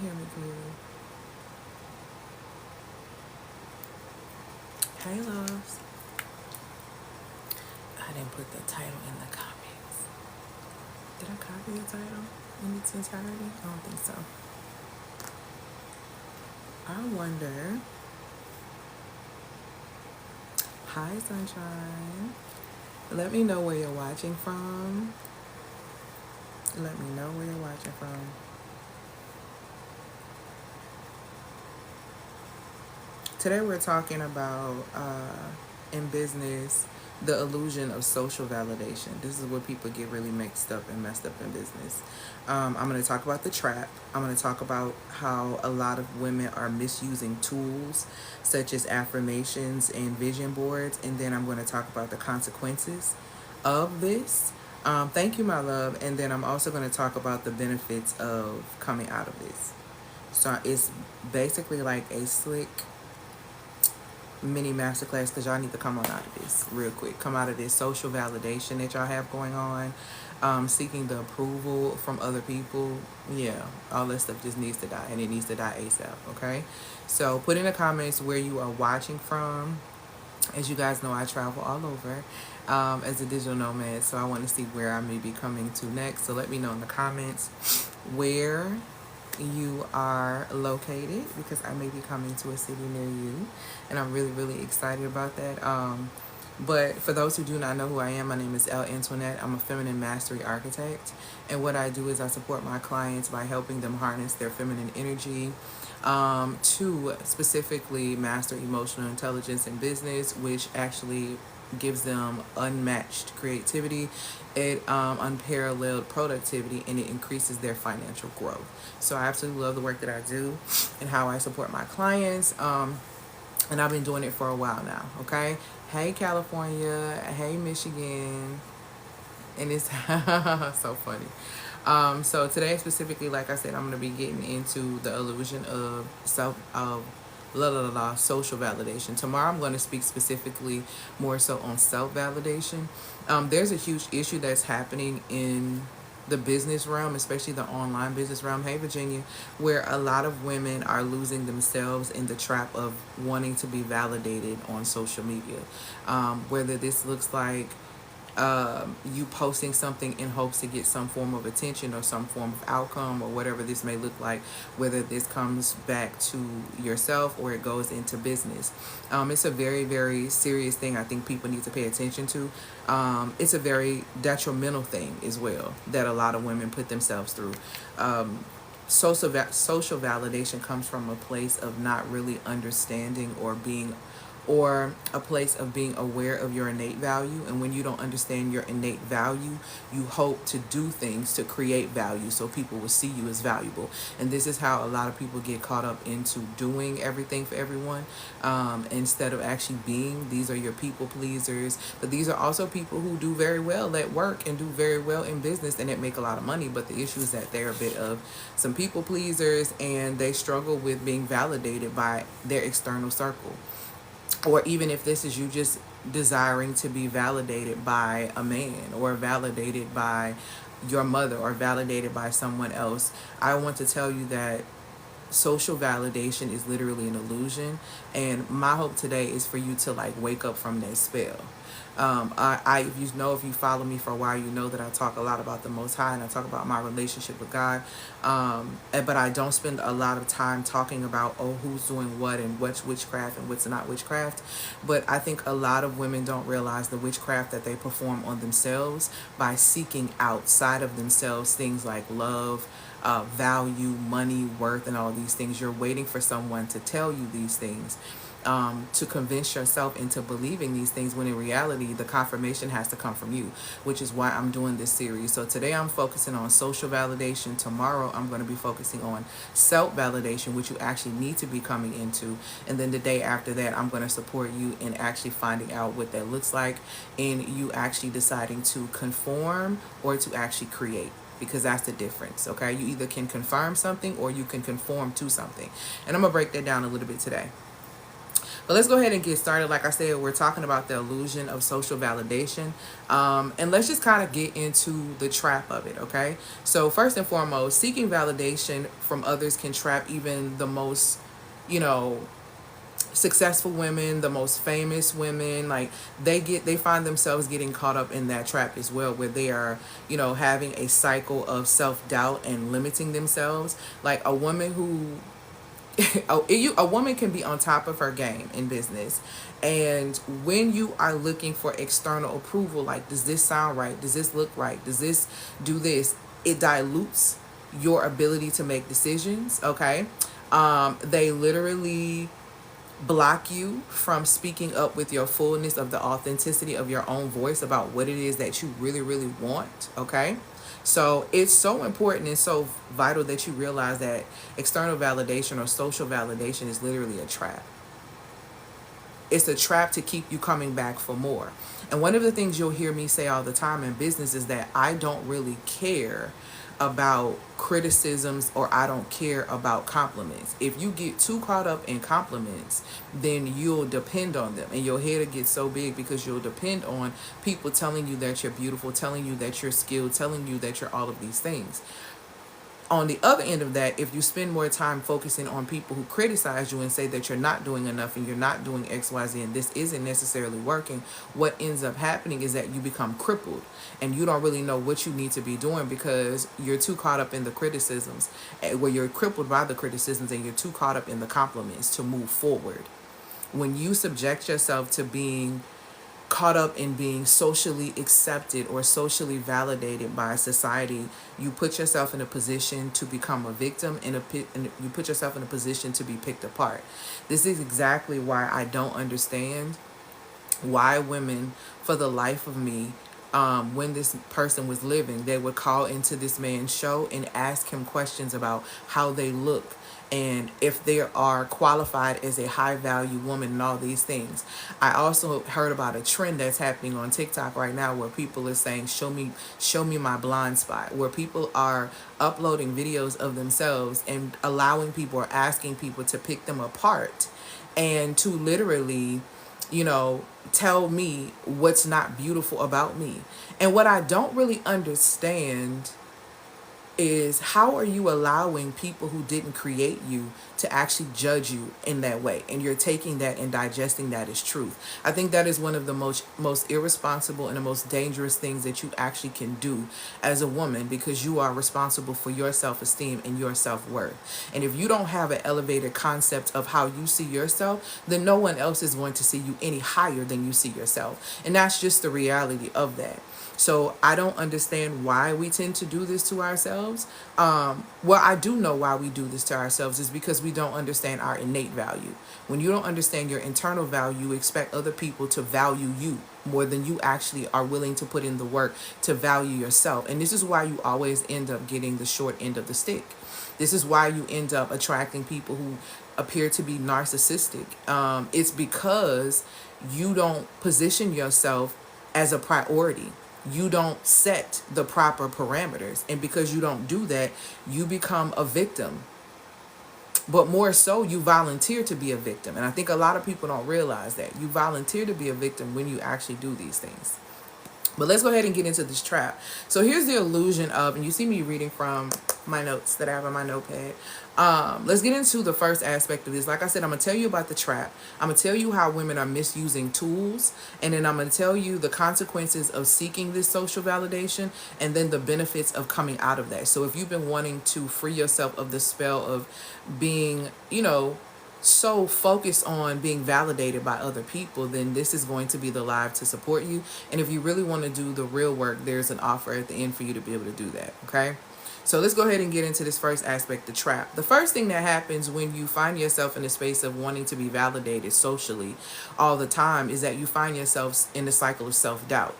hear me clearly? Hey, loves. I didn't put the title in the comments. Did I copy the title in its entirety? I don't think so. I wonder. Hi, sunshine. Let me know where you're watching from. Let me know where you're watching from. Today we're talking about in business the illusion of social validation. This is where people get really mixed up and messed up in business. I'm going to talk about the trap. I'm going to talk about how a lot of women are misusing tools such as affirmations and vision boards, and then I'm going to talk about the consequences of this. Thank you, my love. And then I'm also going to talk about the benefits of coming out of this. So it's basically like a slick mini masterclass because y'all need to come on out of this real quick. Come out of this social validation that y'all have going on, seeking the approval from other people. Yeah, all that stuff just needs to die, and it needs to die ASAP. Okay, so put in the comments where you are watching from. As you guys know, I travel all over as a digital nomad, so I want to see where I may be coming to next. So let me know in the comments where you are located, because I may be coming to a city near you, and I'm really, really excited about that. But for those who do not know who I am, my name is Elle Antoinette. I'm a feminine mastery architect, and what I do is I support my clients by helping them harness their feminine energy to specifically master emotional intelligence in business, which actually gives them unmatched creativity, unparalleled productivity, and it increases their financial growth. So I absolutely love the work that I do and how I support my clients. And I've been doing it for a while now. Okay. Hey, California. Hey, Michigan. And it's so funny. So today specifically, like I said, I'm going to be getting into the illusion of social validation. Tomorrow I'm going to speak specifically more so on self-validation. There's a huge issue that's happening in the business realm, especially the online business realm. Hey, Virginia, where a lot of women are losing themselves in the trap of wanting to be validated on social media. Whether this looks like you posting something in hopes to get some form of attention or some form of outcome or whatever this may look like, whether this comes back to yourself or it goes into business. It's a very, very serious thing I think people need to pay attention to. It's a very detrimental thing as well that a lot of women put themselves through. Social validation comes from a place of not really understanding or a place of being aware of your innate value. And when you don't understand your innate value, you hope to do things to create value so people will see you as valuable. And this is how a lot of people get caught up into doing everything for everyone, instead of actually being. These are your people pleasers, but these are also people who do very well at work and do very well in business and that make a lot of money. But the issue is that they're a bit of some people pleasers, and they struggle with being validated by their external circle. Or even if this is you just desiring to be validated by a man or validated by your mother or validated by someone else, I want to tell you that social validation is literally an illusion. And my hope today is for you to like wake up from that spell. If you follow me for a while, you know that I talk a lot about the Most High and I talk about my relationship with God. But I don't spend a lot of time talking about, who's doing what and what's witchcraft and what's not witchcraft. But I think a lot of women don't realize the witchcraft that they perform on themselves by seeking outside of themselves things like love, value, money, worth, and all these things. You're waiting for someone to tell you these things, to convince yourself into believing these things, when in reality the confirmation has to come from you, which is why I'm doing this series. So today I'm focusing on social validation. Tomorrow I'm going to be focusing on self-validation, which you actually need to be coming into. And then the day after that, I'm going to support you in actually finding out what that looks like, and you actually deciding to conform or to actually create, because that's the difference. Okay, you either can confirm something or you can conform to something, and I'm gonna break that down a little bit today. But let's go ahead and get started. Like I said, we're talking about the illusion of social validation. And let's just kind of get into the trap of it, okay? So, first and foremost, seeking validation from others can trap even the most, you know, successful women, the most famous women. Like they find themselves getting caught up in that trap as well, where they are, having a cycle of self-doubt and limiting themselves. Like a woman who a woman can be on top of her game in business, and when you are looking for external approval, like, does this sound right, does this look right, does this do this, it dilutes your ability to make decisions. Okay. They literally block you from speaking up with your fullness of the authenticity of your own voice about what it is that you really, really want. Okay. So it's so important and so vital that you realize that external validation or social validation is literally a trap. It's a trap to keep you coming back for more. And one of the things you'll hear me say all the time in business is that I don't really care about criticisms, or I don't care about compliments. If you get too caught up in compliments, then you'll depend on them, and your head will get so big because you'll depend on people telling you that you're beautiful, telling you that you're skilled, telling you that you're all of these things. On the other end of that, if you spend more time focusing on people who criticize you and say that you're not doing enough and you're not doing XYZ and this isn't necessarily working, what ends up happening is that you become crippled and you don't really know what you need to be doing because you're too caught up in the criticisms, where you're crippled by the criticisms, and you're too caught up in the compliments to move forward. When you subject yourself to being caught up in being socially accepted or socially validated by society, you put yourself in a position to become a victim, and you put yourself in a position to be picked apart. This is exactly why I don't understand why women, for the life of me, when this person was living, they would call into this man's show and ask him questions about how they look and if they are qualified as a high value woman and all these things. I also heard about a trend that's happening on TikTok right now where people are saying, show me my blind spot, where people are uploading videos of themselves and allowing people or asking people to pick them apart and to literally, tell me what's not beautiful about me. And what I don't really understand is, how are you allowing people who didn't create you to actually judge you in that way, and you're taking that and digesting that as truth? I think that is one of the most irresponsible and the most dangerous things that you actually can do as a woman, because you are responsible for your self-esteem and your self-worth. And if you don't have an elevated concept of how you see yourself, then no one else is going to see you any higher than you see yourself, and that's just the reality of that. So I don't understand why we tend to do this to ourselves. Well, I do know why we do this to ourselves is because we don't understand our innate value. When you don't understand your internal value, you expect other people to value you more than you actually are willing to put in the work to value yourself. And this is why you always end up getting the short end of the stick. This is why you end up attracting people who appear to be narcissistic. It's because you don't position yourself as a priority. You don't set the proper parameters. And because you don't do that, you become a victim. But more so, you volunteer to be a victim. And I think a lot of people don't realize that. You volunteer to be a victim when you actually do these things. But let's go ahead and get into this trap. So here's the illusion of, and you see me reading from my notes that I have on my notepad. Let's get into the first aspect of this. Like I said, I'm going to tell you about the trap. I'm going to tell you how women are misusing tools. And then I'm going to tell you the consequences of seeking this social validation, and then the benefits of coming out of that. So if you've been wanting to free yourself of the spell of being, so focused on being validated by other people, then this is going to be the live to support you. And if you really want to do the real work, there's an offer at the end for you to be able to do that. Okay. So let's go ahead and get into this first aspect, the trap. The first thing that happens when you find yourself in a space of wanting to be validated socially all the time is that you find yourself in the cycle of self-doubt.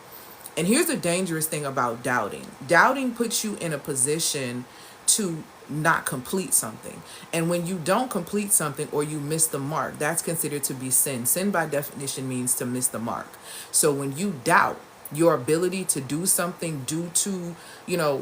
And here's the dangerous thing about doubting. Doubting puts you in a position to not complete something. And when you don't complete something or you miss the mark, that's considered to be sin. Sin by definition means to miss the mark. So when you doubt, your ability to do something due to,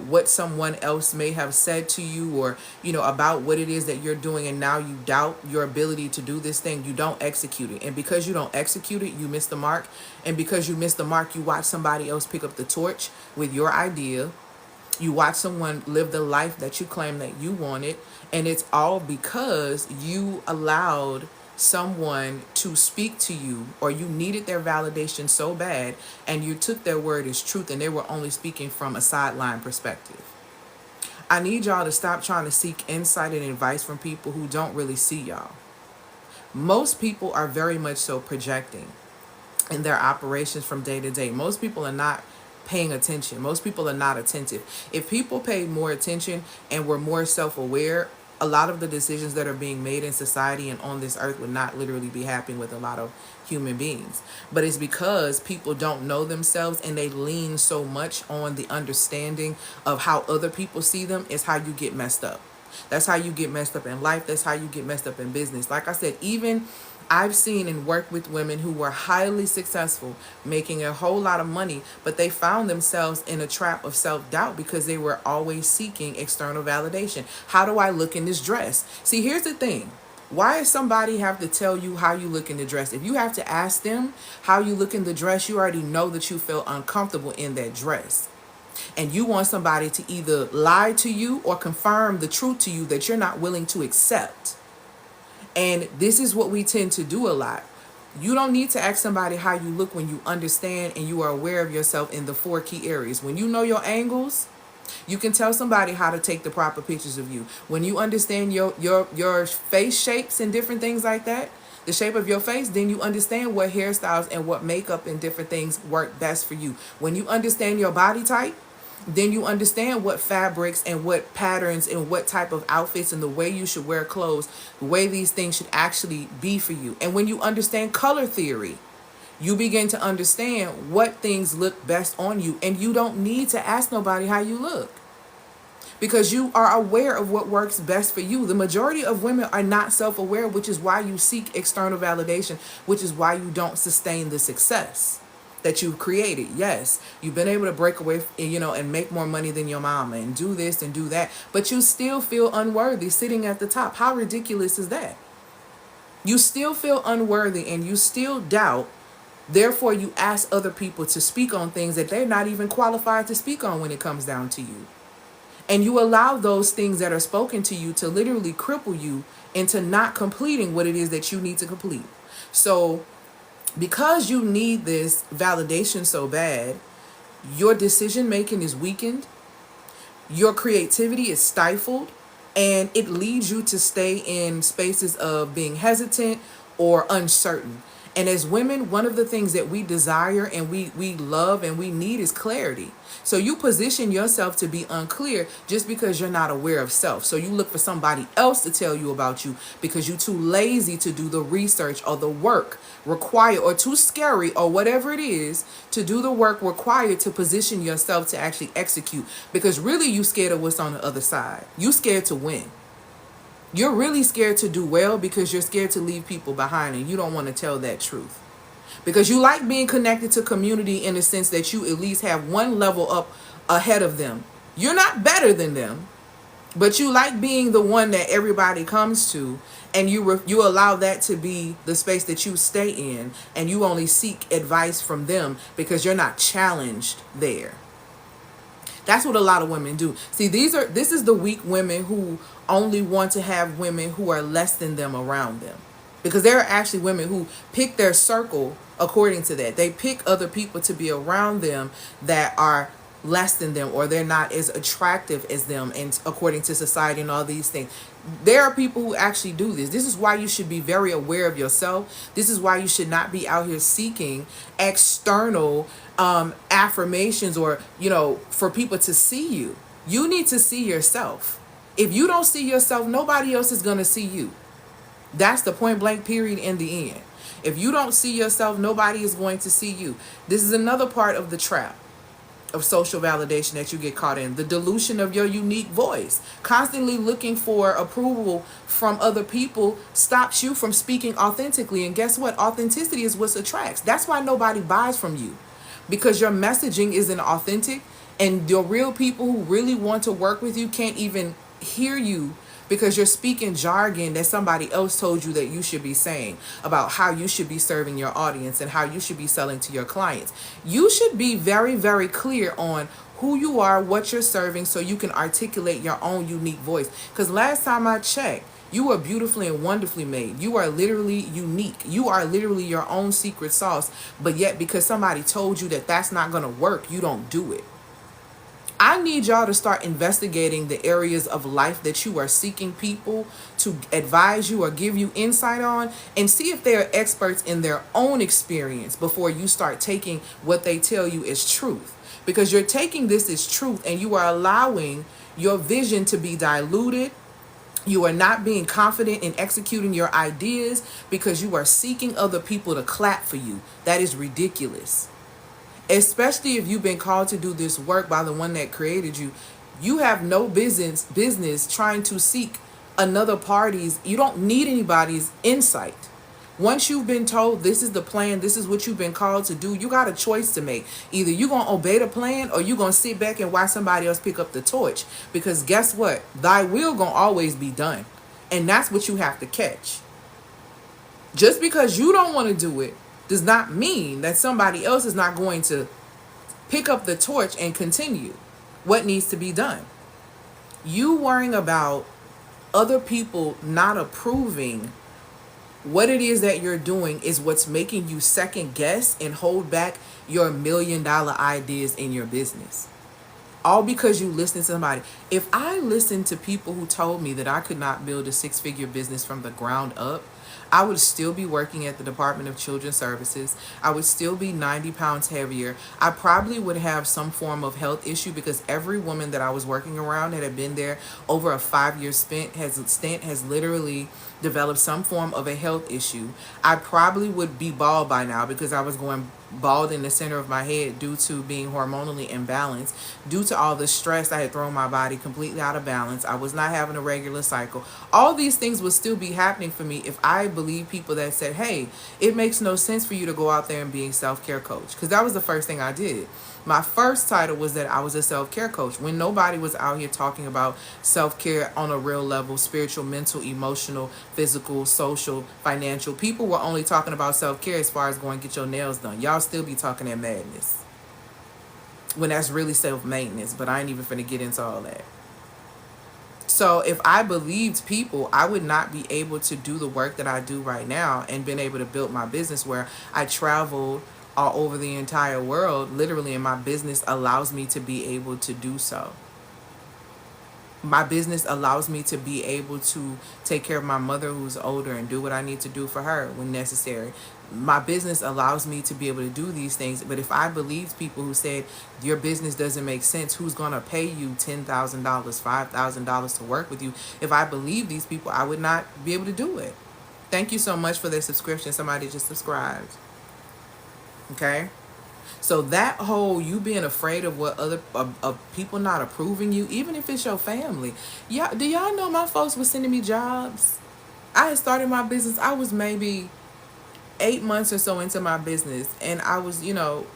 what someone else may have said to you, or, about what it is that you're doing, and now you doubt your ability to do this thing, you don't execute it. And because you don't execute it, you miss the mark. And because you miss the mark, you watch somebody else pick up the torch with your idea. You watch someone live the life that you claim that you wanted, and it's all because you allowed someone to speak to you, or you needed their validation so bad, and you took their word as truth, and they were only speaking from a sideline perspective. I need y'all to stop trying to seek insight and advice from people who don't really see y'all. Most people are very much so projecting in their operations from day to day. Most people are not paying attention. Most people are not attentive. If people paid more attention and were more self-aware, a lot of the decisions that are being made in society and on this earth would not literally be happening with a lot of human beings. But it's because people don't know themselves, and they lean so much on the understanding of how other people see them. Is how you get messed up. That's how you get messed up in life. That's how you get messed up in business. Like I said, even I've seen and worked with women who were highly successful, making a whole lot of money, but they found themselves in a trap of self-doubt because they were always seeking external validation. How do I look in this dress? See, here's the thing. Why does somebody have to tell you how you look in the dress? If you have to ask them how you look in the dress, you already know that you feel uncomfortable in that dress. And you want somebody to either lie to you or confirm the truth to you that you're not willing to accept. And this is what we tend to do a lot. You don't need to ask somebody how you look when you understand and you are aware of yourself in the 4 key areas. When you know your angles, you can tell somebody how to take the proper pictures of you. When you understand your face shapes and different things like that, the shape of your face, then you understand what hairstyles and what makeup and different things work best for you. When you understand your body type, then you understand what fabrics and what patterns and what type of outfits and the way you should wear clothes, the way these things should actually be for you. And when you understand color theory, you begin to understand what things look best on you. And you don't need to ask nobody how you look, because you are aware of what works best for you. The majority of women are not self-aware, which is why you seek external validation, which is why you don't sustain the success that you've created. Yes, you've been able to break away, and make more money than your mama and do this and do that, but you still feel unworthy sitting at the top. How ridiculous is that? You still feel unworthy and you still doubt. Therefore, you ask other people to speak on things that they're not even qualified to speak on when it comes down to you. And you allow those things that are spoken to you to literally cripple you into not completing what it is that you need to complete. So because you need this validation so bad, your decision making is weakened, your creativity is stifled, and it leads you to stay in spaces of being hesitant or uncertain. And as women, one of the things that we desire and we love and we need is clarity. So you position yourself to be unclear just because you're not aware of self. So you look for somebody else to tell you about you because you're too lazy to do the research or the work required, or too scary or whatever it is to do the work required to position yourself to actually execute. Because really you scared of what's on the other side. You scared to win. You're really scared to do well because you're scared to leave people behind, and you don't want to tell that truth. Because you like being connected to community in the sense that you at least have one level up ahead of them. You're not better than them, but you like being the one that everybody comes to, and you allow that to be the space that you stay in, and you only seek advice from them because you're not challenged there. That's what a lot of women do. See, this is the weak women who only want to have women who are less than them around them. Because there are actually women who pick their circle according to that. They pick other people to be around them that are less than them, or they're not as attractive as them, and according to society and all these things. There are people who actually do this. This is why you should be very aware of yourself. This is why you should not be out here seeking external affirmations or, for people to see you. You need to see yourself. If you don't see yourself, nobody else is going to see you. That's the point blank period in the end. If you don't see yourself, nobody is going to see you. This is another part of the trap of social validation that you get caught in. The dilution of your unique voice. Constantly looking for approval from other people stops you from speaking authentically. And guess what? Authenticity is what attracts. That's why nobody buys from you. because your messaging isn't authentic, and your real people who really want to work with you can't even hear you because you're speaking jargon that somebody else told you that you should be saying about how you should be serving your audience and how you should be selling to your clients. You should be very, very clear on who you are, what you're serving, so you can articulate your own unique voice. Because last time I checked, you are beautifully and wonderfully made. You are literally unique. You are literally your own secret sauce. But yet, because somebody told you that that's not going to work, you don't do it. I need y'all to start investigating the areas of life that you are seeking people to advise you or give you insight on, and see if they are experts in their own experience before you start taking what they tell you as truth. Because you're taking this as truth and you are allowing your vision to be diluted. You are not being confident in executing your ideas because you are seeking other people to clap for you. That is ridiculous. Especially if you've been called to do this work by the one that created you. You have no business trying to seek another party's. You don't need anybody's insight. Once you've been told this is the plan, this is what you've been called to do, you got a choice to make. Either you're going to obey the plan or you're going to sit back and watch somebody else pick up the torch. Because guess what? Thy will going to always be done. And that's what you have to catch. Just because you don't want to do it does not mean that somebody else is not going to pick up the torch and continue what needs to be done. You worrying about other people not approving what it is that you're doing is what's making you second guess and hold back your $1 million ideas in your business. All because you listen to somebody. If I listened to people who told me that I could not build a 6-figure business from the ground up, I would still be working at the Department of Children's Services. I would still be 90 pounds heavier. I probably would have some form of health issue because every woman that I was working around that had been there over a 5-year stint has literally developed some form of a health issue. I probably would be bald by now because I was going bald in the center of my head due to being hormonally imbalanced, due to all the stress I had thrown my body completely out of balance. I was not having a regular cycle. All these things would still be happening for me if I believed people that said, hey, it makes no sense for you to go out there and be a self-care coach. Because that was the first thing I did. My first title was that I was a self-care coach when nobody was out here talking about self-care on a real level: spiritual, mental, emotional, physical, social, financial. People were only talking about self-care as far as going to get your nails done. Y'all still be talking that madness when that's really self-maintenance, but I ain't even finna get into all that. So if I believed people, I would not be able to do the work that I do right now and been able to build my business where I traveled all over the entire world, literally, and my business allows me to be able to do so. My business allows me to be able to take care of my mother who's older and do what I need to do for her when necessary. My business allows me to be able to do these things. But if I believed people who said your business doesn't make sense, who's going to pay you $10,000, $5,000 to work with you? If I believe these people, I would not be able to do it. Thank you so much for their subscription. Somebody just subscribed. Okay? So that whole you being afraid of what other of people not approving you, even if it's your family. Yeah, do y'all know my folks were sending me jobs? I had started my business. I was maybe 8 months or so into my business, and I was,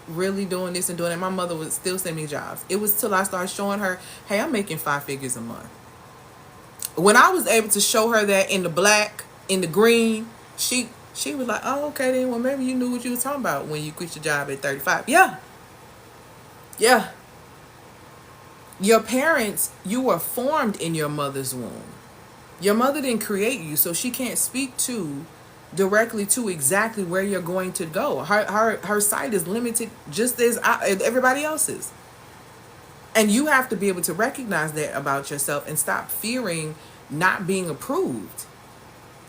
really doing this and doing it. My mother would still send me jobs. It was till I started showing her, hey, I'm making 5 figures a month. When I was able to show her that in the black, in the green, she was like, oh, okay, then, well, maybe you knew what you were talking about when you quit your job at 35. Yeah. Your parents, you were formed in your mother's womb. Your mother didn't create you, so she can't speak directly to exactly where you're going to go. Her sight is limited just as everybody else's. And you have to be able to recognize that about yourself and stop fearing not being approved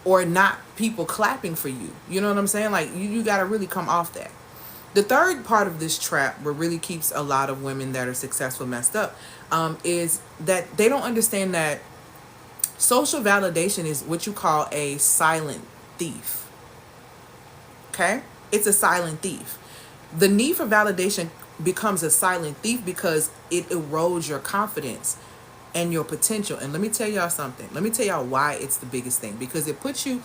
or not people clapping for you. You know what I'm saying? Like, you got to really come off that. The third part of this trap, what really keeps a lot of women that are successful messed up, is that they don't understand that social validation is what you call a silent thief. Okay? It's a silent thief. The need for validation becomes a silent thief because it erodes your confidence and your potential. And let me tell y'all something. Let me tell y'all why it's the biggest thing. Because it puts you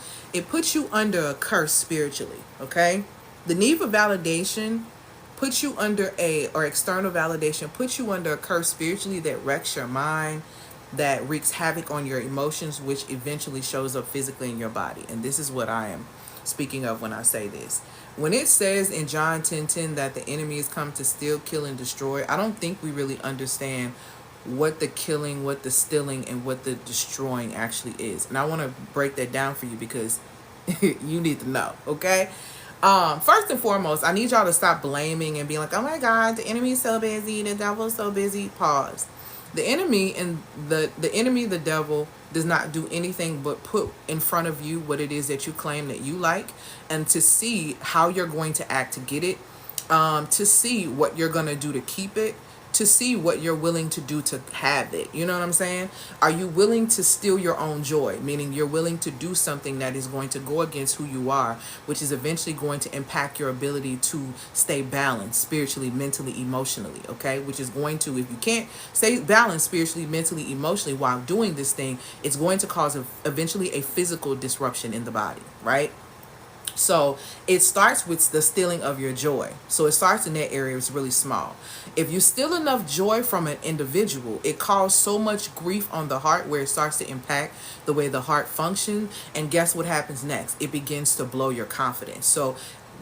under a curse spiritually. Okay? The need for validation puts you under or external validation puts you under a curse spiritually that wrecks your mind, that wreaks havoc on your emotions, which eventually shows up physically in your body. And this is what I am speaking of when I say this. When it says in John 10:10 that the enemy is come to steal, kill, and destroy, I don't think we really understand what the killing, what the stealing, and what the destroying actually is. And I want to break that down for you because you need to know, okay? First and foremost, I need y'all to stop blaming and being like, oh my God, the enemy's so busy, the devil's so busy. Pause. The enemy and the devil does not do anything but put in front of you what it is that you claim that you like, and to see how you're going to act to get it, to see what you're going to do to keep it, to see what you're willing to do to have it. You know what I'm saying? Are you willing to steal your own joy? Meaning you're willing to do something that is going to go against who you are, which is eventually going to impact your ability to stay balanced spiritually, mentally, emotionally, okay? Which is going to, if you can't stay balanced spiritually, mentally, emotionally while doing this thing, it's going to cause eventually a physical disruption in the body, right? So it starts with the stealing of your joy. So it starts in that area. It's really small. If you steal enough joy from an individual, it causes so much grief on the heart where it starts to impact the way the heart functions. And guess what happens next? It begins to blow your confidence. So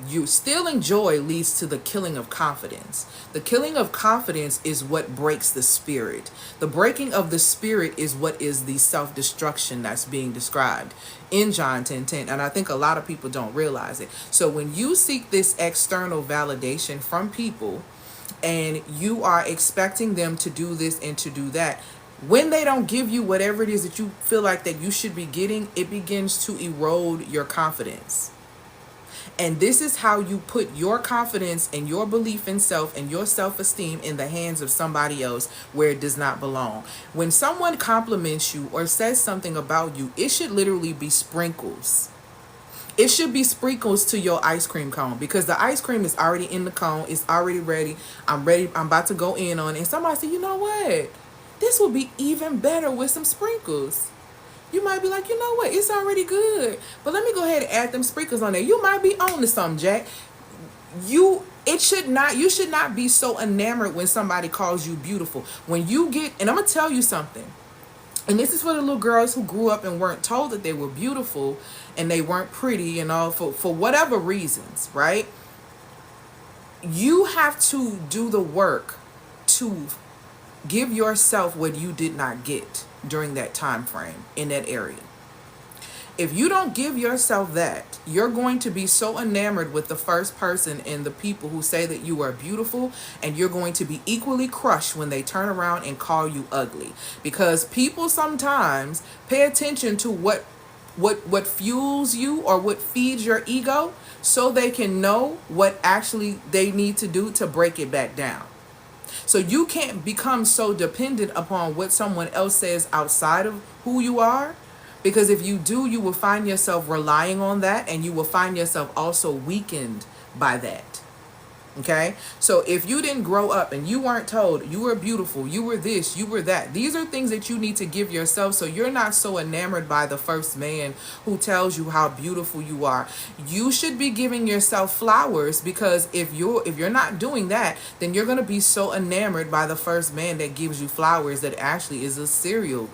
you stealing joy leads to the killing of confidence. The killing of confidence is what breaks the spirit. The breaking of the spirit is what is the self-destruction that's being described in John 10:10. And I think a lot of people don't realize it. So when you seek this external validation from people and you are expecting them to do this and to do that, when they don't give you whatever it is that you feel like that you should be getting, it begins to erode your confidence. And this is how you put your confidence and your belief in self and your self-esteem in the hands of somebody else where it does not belong. When someone compliments you or says something about you, it should literally be sprinkles. It should be sprinkles to your ice cream cone, because the ice cream is already in the cone. It's already ready. I'm ready. I'm about to go in on it. And somebody said, you know what? This will be even better with some sprinkles. You might be like, you know what? It's already good, but let me go ahead and add them sprinkles on there. You might be on to something, Jack. You should not be so enamored when somebody calls you beautiful. When you get, and I'm going to tell you something, and this is for the little girls who grew up and weren't told that they were beautiful and they weren't pretty and all for whatever reasons, right? You have to do the work to give yourself what you did not get during that time frame in that area. If you don't give yourself that, you're going to be so enamored with the first person and the people who say that you are beautiful, and you're going to be equally crushed when they turn around and call you ugly. Because people sometimes pay attention to what fuels you or what feeds your ego, so they can know what actually they need to do to break it back down. So you can't become so dependent upon what someone else says outside of who you are, because if you do, you will find yourself relying on that, and you will find yourself also weakened by that. Okay? So if you didn't grow up and you weren't told you were beautiful, you were this, you were that, these are things that you need to give yourself, so you're not so enamored by the first man who tells you how beautiful you are. You should be giving yourself flowers, because if you're not doing that, then you're going to be so enamored by the first man that gives you flowers that actually is a cereal,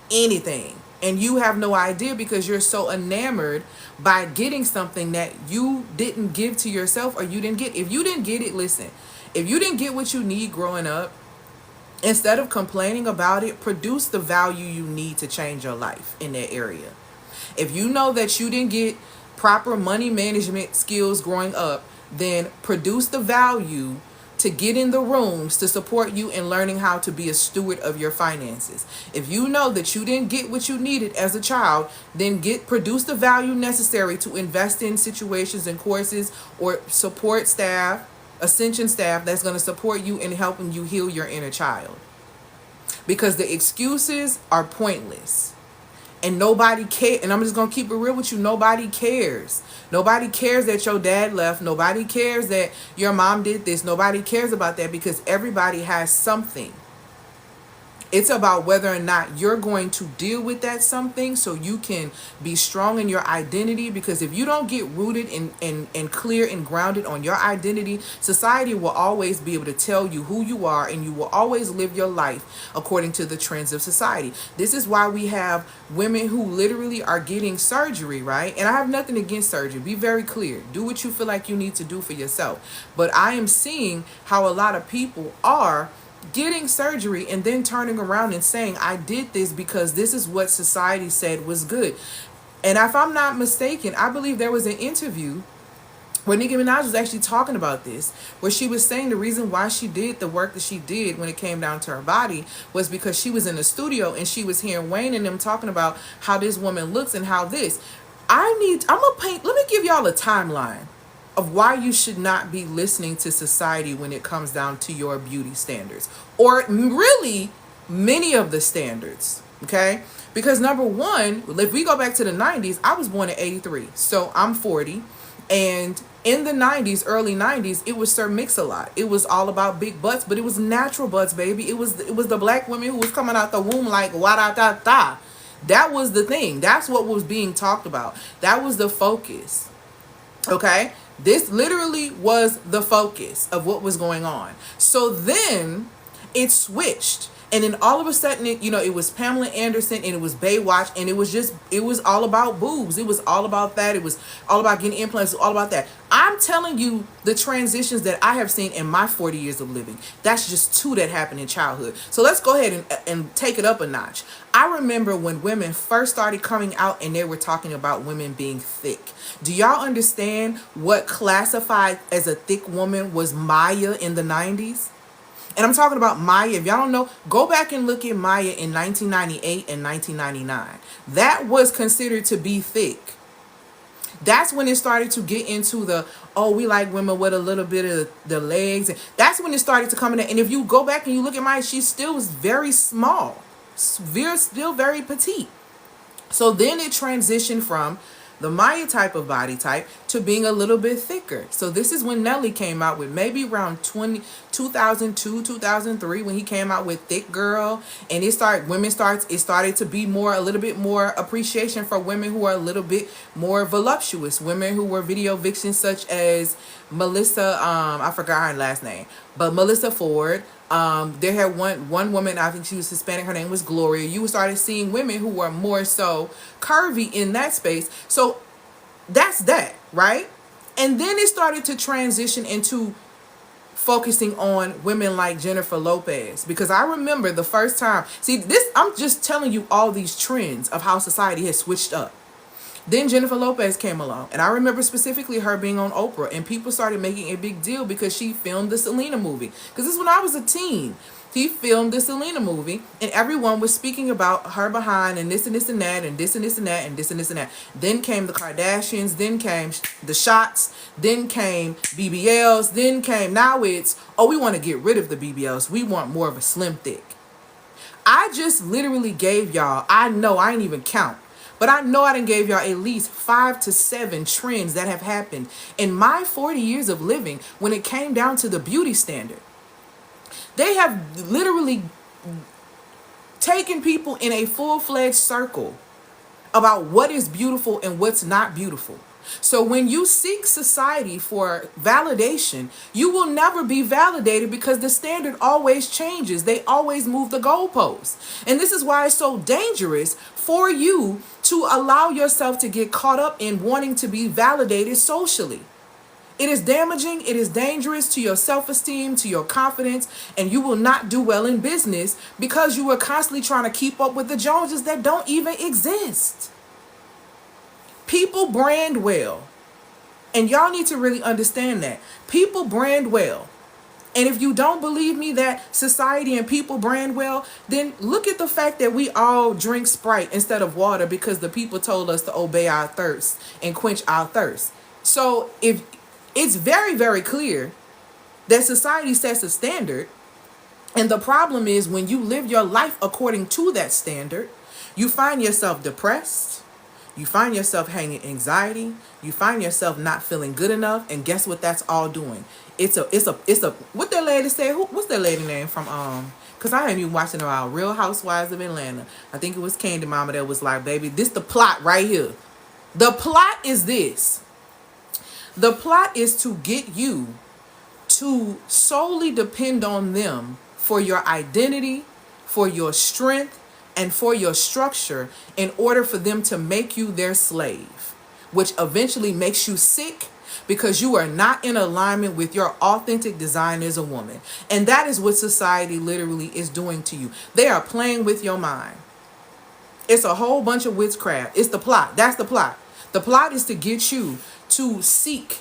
anything. And you have no idea, because you're so enamored by getting something that you didn't give to yourself, or you didn't get. If you didn't get it, listen, if you didn't get what you need growing up, instead of complaining about it, produce the value you need to change your life in that area. If you know that you didn't get proper money management skills growing up, then produce the value to get in the rooms to support you in learning how to be a steward of your finances. If you know that you didn't get what you needed as a child, then produce the value necessary to invest in situations and courses or support staff, ascension staff that's going to support you in helping you heal your inner child. Because the excuses are pointless. And nobody cares. And I'm just going to keep it real with you. Nobody cares. Nobody cares that your dad left. Nobody cares that your mom did this. Nobody cares about that, because everybody has something. It's about whether or not you're going to deal with that something so you can be strong in your identity. Because if you don't get rooted and clear and grounded on your identity, society will always be able to tell you who you are, and you will always live your life according to the trends of society. This is why we have women who literally are getting surgery, right? And I have nothing against surgery. Be very clear. Do what you feel like you need to do for yourself. But I am seeing how a lot of people are getting surgery and then turning around and saying, I did this because this is what society said was good. And if I'm not mistaken, I believe there was an interview where Nicki Minaj was actually talking about this, where she was saying the reason why she did the work that she did when it came down to her body was because she was in the studio and she was hearing Wayne and them talking about how this woman looks and how this. Let me give y'all a timeline of why you should not be listening to society when it comes down to your beauty standards, or really many of the standards, okay? Because number one, if we go back to the 90s, I was born in 83, so I'm 40, and in the 90s, early 90s, it was Sir Mix-a-Lot. It was all about big butts, but it was natural butts, baby. It was the black women who was coming out the womb like wa-da-da-da. That was the thing. That's what was being talked about. That was the focus, okay? This literally was the focus of what was going on. So then it switched. And then all of a sudden, it was Pamela Anderson and it was Baywatch. And it was all about boobs. It was all about that. It was all about getting implants. It was all about that. I'm telling you the transitions that I have seen in my 40 years of living. That's just two that happened in childhood. So let's go ahead and take it up a notch. I remember when women first started coming out and they were talking about women being thick. Do y'all understand what classified as a thick woman was Maya in the 90s? And I'm talking about Maya. If y'all don't know, go back and look at Maya in 1998 and 1999. That was considered to be thick. That's when it started to get into we like women with a little bit of the legs. And that's when it started to come in. And if you go back and you look at Maya, she still was very small. Still very petite. So then it transitioned from the Maya type of body type to being a little bit thicker. So this is when Nelly came out with, maybe around 2002, 2003, when he came out with Thick Girl. And it started to be a little bit more appreciation for women who are a little bit more voluptuous. Women who were video vixens such as Melissa, I forgot her last name, but Melissa Ford. There had one woman, I think she was Hispanic, her name was Gloria. You started seeing women who were more so curvy in that space. So that's that, right? And then it started to transition into focusing on women like Jennifer Lopez. Because I remember the first time, I'm just telling you all these trends of how society has switched up. Then Jennifer Lopez came along, and I remember specifically her being on Oprah, and people started making a big deal because she filmed the Selena movie. Because this is when I was a teen. He filmed the Selena movie, and everyone was speaking about her behind and this and this and that and this and this and that and this and this and that. Then came the Kardashians, then came the shots, then came BBLs, then came, now it's, we want to get rid of the BBLs. We want more of a slim thick. I just literally gave y'all, I know I ain't even count, but I know I done gave y'all at least 5 to 7 trends that have happened in my 40 years of living when it came down to the beauty standard. They have literally taken people in a full-fledged circle about what is beautiful and what's not beautiful. So when you seek society for validation, you will never be validated because the standard always changes. They always move the goalposts. And this is why it's so dangerous for you to allow yourself to get caught up in wanting to be validated socially. It is damaging, it is dangerous to your self-esteem, to your confidence, and you will not do well in business because you are constantly trying to keep up with the Joneses that don't even exist. People brand well. And y'all need to really understand that. People brand well. And if you don't believe me that society and people brand well, then look at the fact that we all drink Sprite instead of water because the people told us to obey our thirst and quench our thirst. So if it's very, very clear that society sets a standard, and the problem is when you live your life according to that standard, you find yourself depressed. You find yourself having anxiety. You find yourself not feeling good enough. And guess what that's all doing? It's a what that lady said? What's that lady name from because I ain't even watching around Real Housewives of Atlanta. I think it was Candy Mama that was like, baby, this the plot right here. The plot is this. The plot is to get you to solely depend on them for your identity, for your strength, and for your structure in order for them to make you their slave, which eventually makes you sick because you are not in alignment with your authentic design as a woman. And that is what society literally is doing to you. They are playing with your mind. It's a whole bunch of witchcraft. It's the plot. That's the plot. The plot is to get you to seek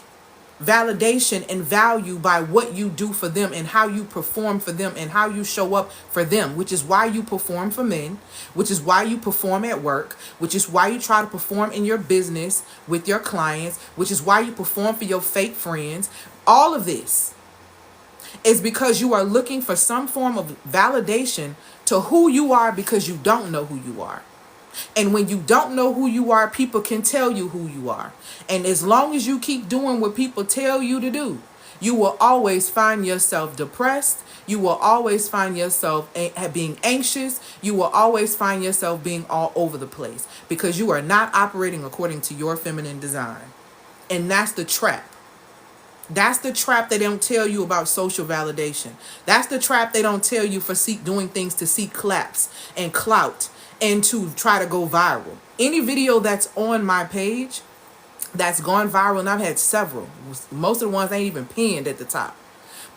validation and value by what you do for them and how you perform for them and how you show up for them, which is why you perform for men, which is why you perform at work, which is why you try to perform in your business with your clients, which is why you perform for your fake friends. All of this is because you are looking for some form of validation to who you are because you don't know who you are. And when you don't know who you are, people can tell you who you are. And as long as you keep doing what people tell you to do, you will always find yourself depressed. You will always find yourself being anxious. You will always find yourself being all over the place because you are not operating according to your feminine design. And that's the trap. That's the trap they don't tell you about social validation. That's the trap they don't tell you for doing things to seek claps and clout and to try to go viral. Any video that's on my page that's gone viral, and I've had several, most of the ones ain't even pinned at the top,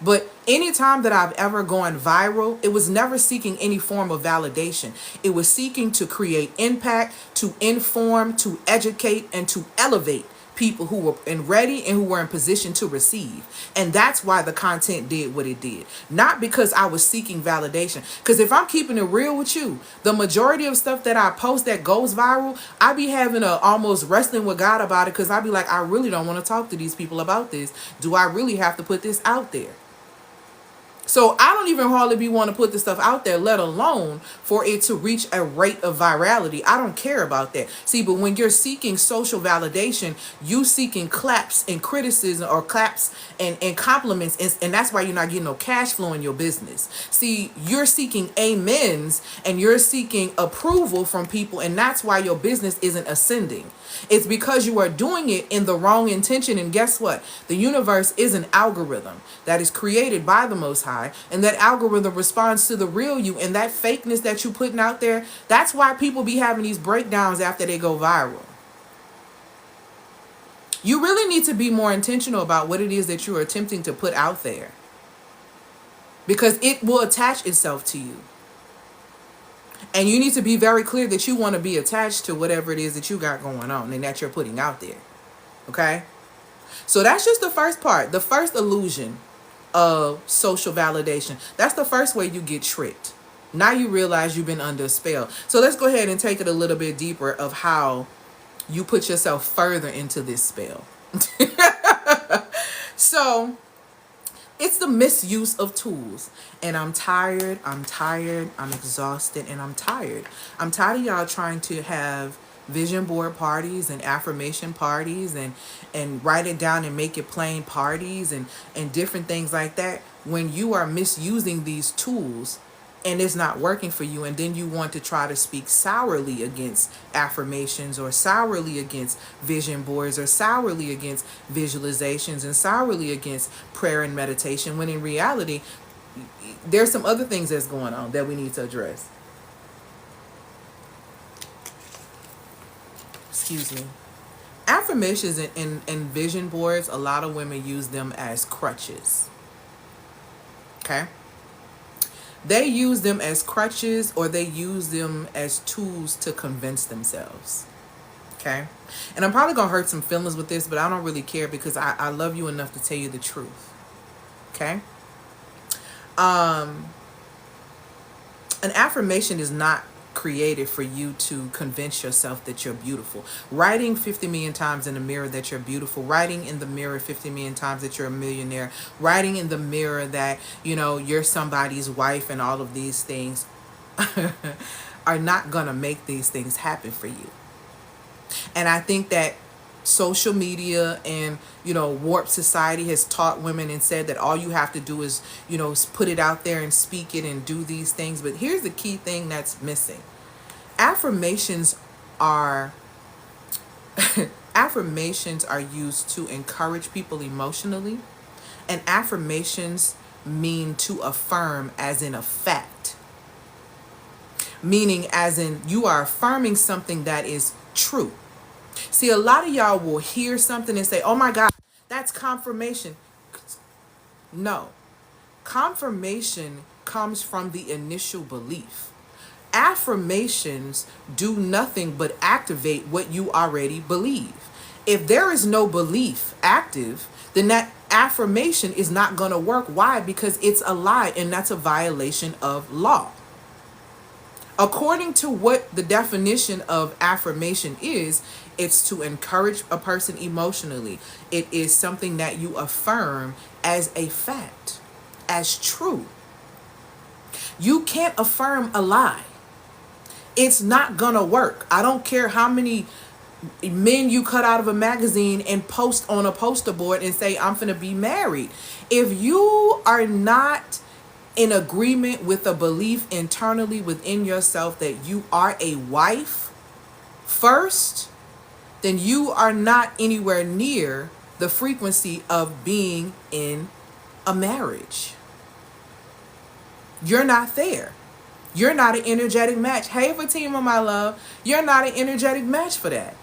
but anytime that I've ever gone viral, it was never seeking any form of validation. It was seeking to create impact, to inform, to educate, and to elevate people who were ready and who were in position to receive. And that's why the content did what it did. Not because I was seeking validation. Because if I'm keeping it real with you, the majority of stuff that I post that goes viral, I be having a almost wrestling with God about it, because I be like, I really don't want to talk to these people about this. Do I really have to put this out there? So I don't even hardly be want to put this stuff out there, let alone for it to reach a rate of virality. I don't care about that. See, but when you're seeking social validation, you seeking claps and criticism, or claps and compliments, and that's why you're not getting no cash flow in your business. See, you're seeking amens and you're seeking approval from people, and that's why your business isn't ascending. It's because you are doing it in the wrong intention. And guess what? The universe is an algorithm that is created by the Most High, and that algorithm responds to the real you, and that fakeness that you putting out there. That's why people be having these breakdowns after they go viral. You really need to be more intentional about what it is that you are attempting to put out there, because it will attach itself to you. And you need to be very clear that you want to be attached to whatever it is that you got going on and that you're putting out there. Okay? So that's just the first part, the first illusion of social validation. That's the first way you get tricked. Now you realize you've been under a spell. So let's go ahead and take it a little bit deeper of how you put yourself further into this spell. So it's the misuse of tools. And I'm tired, I'm exhausted, and I'm tired. I'm tired of y'all trying to have vision board parties and affirmation parties and write it down and make it plain parties and different things like that, when you are misusing these tools and it's not working for you. And then you want to try to speak sourly against affirmations, or sourly against vision boards, or sourly against visualizations, and sourly against prayer and meditation, when in reality there's some other things that's going on that we need to address. Excuse me. Affirmations and vision boards, a lot of women use them as crutches. Okay? They use them as crutches, or they use them as tools to convince themselves. Okay? And I'm probably going to hurt some feelings with this, but I don't really care, because I love you enough to tell you the truth. Okay? An affirmation is not created for you to convince yourself that you're beautiful. Writing 50 million times in the mirror that you're beautiful, writing in the mirror 50 million times that you're a millionaire, writing in the mirror that, you know, you're somebody's wife, and all of these things are not gonna make these things happen for you. And I think that social media and, warped society has taught women and said that all you have to do is, put it out there and speak it and do these things. But here's the key thing that's missing. Affirmations are affirmations are used to encourage people emotionally, and affirmations mean to affirm as in a fact, meaning as in you are affirming something that is true. See, a lot of y'all will hear something and say, oh my God, that's confirmation. No, confirmation comes from the initial belief. Affirmations do nothing but activate what you already believe. If there is no belief active, then that affirmation is not going to work. Why? Because it's a lie, and that's a violation of law. According to what the definition of affirmation is, it's to encourage a person emotionally. It is something that you affirm as a fact, as true. You can't affirm a lie. It's not gonna work. I don't care how many men you cut out of a magazine and post on a poster board and say, I'm finna be married. If you are not in agreement with a belief internally within yourself that you are a wife first, then you are not anywhere near the frequency of being in a marriage. You're not there. You're not an energetic match. Hey, Fatima, my love, you're not an energetic match for that.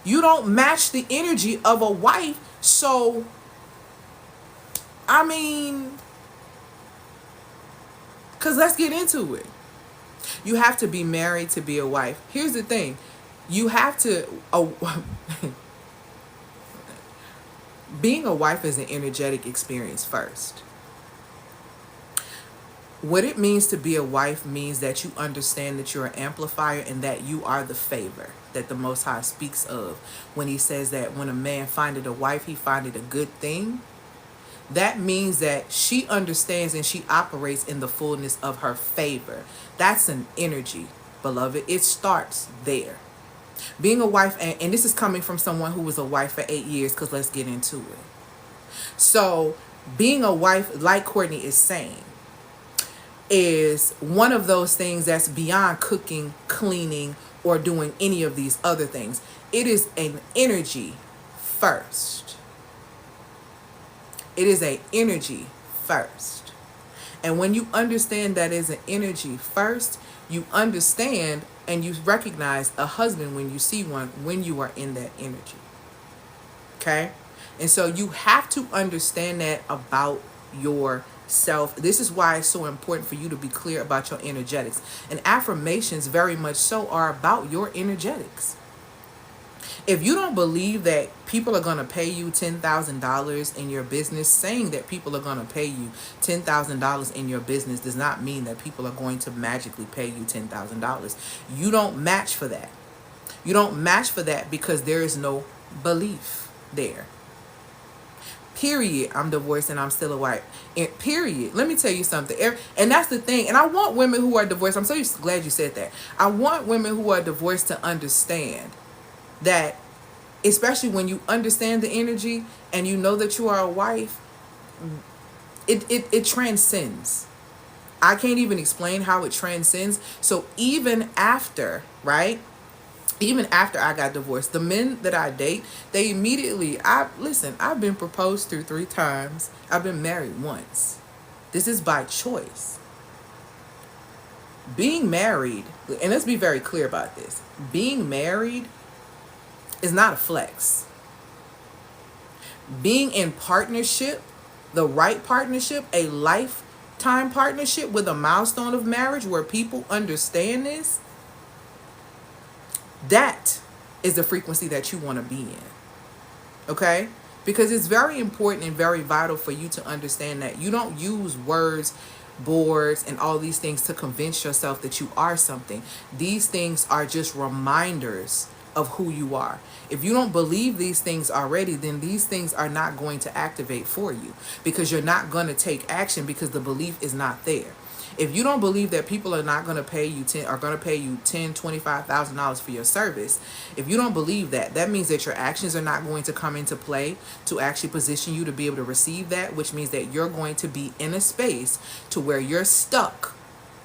You don't match the energy of a wife. So, because let's get into it. You have to be married to be a wife. Here's the thing. You have to... being a wife is an energetic experience first. What it means to be a wife means that you understand that you're an amplifier and that you are the favor that the Most High speaks of when he says that when a man findeth a wife, he findeth a good thing. That means that she understands and she operates in the fullness of her favor. That's an energy, beloved. It starts there. Being a wife, and this is coming from someone who was a wife for 8 years, because let's get into it. So being a wife, like Courtney is saying, is one of those things that's beyond cooking, cleaning, or doing any of these other things. It is an energy first. It is an energy first. And when you understand that is an energy first, you understand and you recognize a husband when you see one, when you are in that energy. Okay? And so you have to understand that about yourself. This is why it's so important for you to be clear about your energetics. And affirmations very much so are about your energetics. If you don't believe that people are going to pay you $10,000 in your business, saying that people are going to pay you $10,000 in your business does not mean that people are going to magically pay you $10,000. You don't match for that. You don't match for that because there is no belief there. Period. I'm divorced and I'm still a wife. And period. Let me tell you something. And that's the thing. And I want women who are divorced. I'm so glad you said that. I want women who are divorced to understand that, especially when you understand the energy and you know that you are a wife, it transcends. I can't even explain how it transcends. So even after, right? Even after I got divorced, the men that I date, they immediately, I've been proposed to 3 times. I've been married once. This is by choice. Being married, and let's be very clear about this. Being married is not a flex. Being in partnership, the right partnership, a lifetime partnership with a milestone of marriage where people understand this, that is the frequency that you want to be in. Okay? Because it's very important and very vital for you to understand that you don't use words, boards, and all these things to convince yourself that you are something. These things are just reminders of who you are. If you don't believe these things already, then these things are not going to activate for you because you're not going to take action because the belief is not there. If you don't believe that people are not going to pay you $25,000 for your service, if you don't believe that, that means that your actions are not going to come into play to actually position you to be able to receive that, which means that you're going to be in a space to where you're stuck.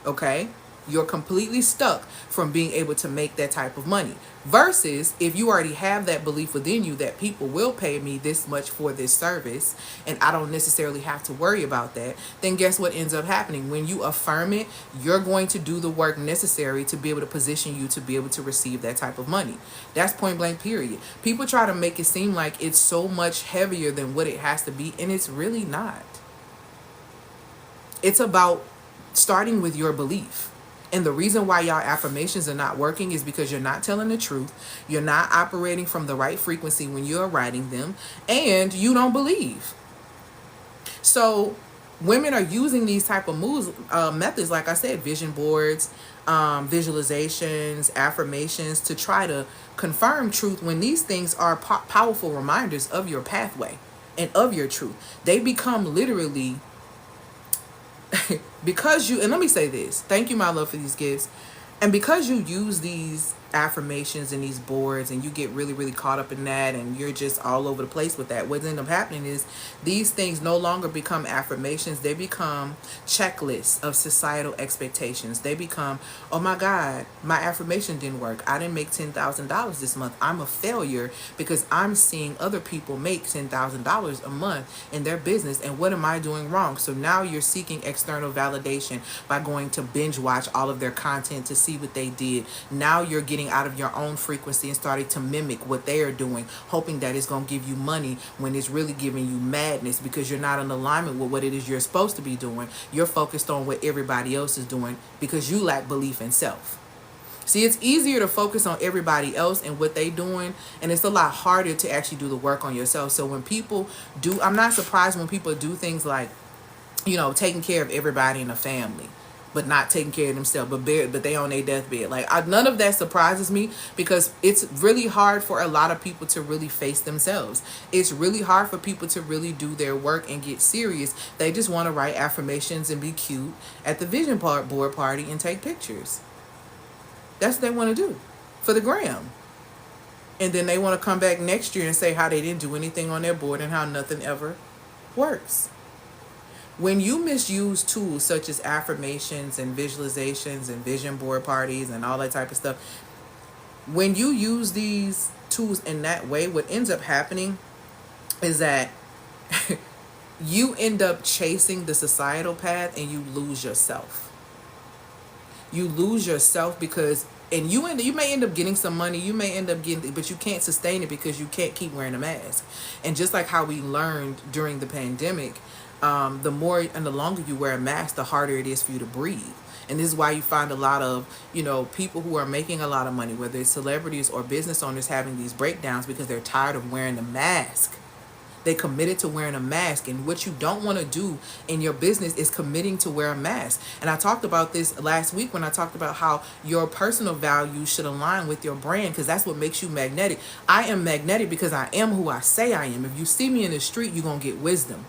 Okay? You're completely stuck from being able to make that type of money. Versus if you already have that belief within you that people will pay me this much for this service and I don't necessarily have to worry about that, then guess what ends up happening? When you affirm it, you're going to do the work necessary to be able to position you to be able to receive that type of money. That's point blank, period. People try to make it seem like it's so much heavier than what it has to be, and it's really not. It's about starting with your belief. And the reason why y'all affirmations are not working is because you're not telling the truth. You're not operating from the right frequency when you're writing them, and you don't believe. So women are using these type of methods, like I said, vision boards, visualizations, affirmations, to try to confirm truth when these things are powerful reminders of your pathway and of your truth. They become literally because you, and let me say this, thank you, my love, for these gifts. And because you use these affirmations and these boards and you get really, really caught up in that and you're just all over the place with that, what ends up happening is these things no longer become affirmations. They become checklists of societal expectations. They become, oh my God, my affirmation didn't work. I didn't make $10,000 this month. I'm a failure because I'm seeing other people make $10,000 a month in their business. And what am I doing wrong? So now you're seeking external validation by going to binge watch all of their content to see what they did. Now you're getting out of your own frequency and starting to mimic what they are doing, hoping that it's going to give you money when it's really giving you madness because you're not in alignment with what it is you're supposed to be doing. You're focused on what everybody else is doing because you lack belief in self. See, it's easier to focus on everybody else and what they're doing, and it's a lot harder to actually do the work on yourself. So when people do, I'm not surprised when people do things like, taking care of everybody in the family, but not taking care of themselves, but they on their deathbed. None of that surprises me because it's really hard for a lot of people to really face themselves. It's really hard for people to really do their work and get serious. They just want to write affirmations and be cute at the vision board party and take pictures. That's what they want to do for the gram. And then they want to come back next year and say how they didn't do anything on their board and how nothing ever works. When you misuse tools such as affirmations and visualizations and vision board parties and all that type of stuff, when you use these tools in that way, what ends up happening is that you end up chasing the societal path and you lose yourself. You lose yourself because, and you may end up getting some money, you may end up getting, but you can't sustain it because you can't keep wearing a mask. And just like how we learned during the pandemic, the more and the longer you wear a mask, the harder it is for you to breathe. And this is why you find a lot of, people who are making a lot of money, whether it's celebrities or business owners, having these breakdowns because they're tired of wearing the mask. They committed to wearing a mask. And what you don't want to do in your business is committing to wear a mask. And I talked about this last week when I talked about how your personal values should align with your brand, because that's what makes you magnetic. I am magnetic because I am who I say I am. If you see me in the street, you're going to get wisdom.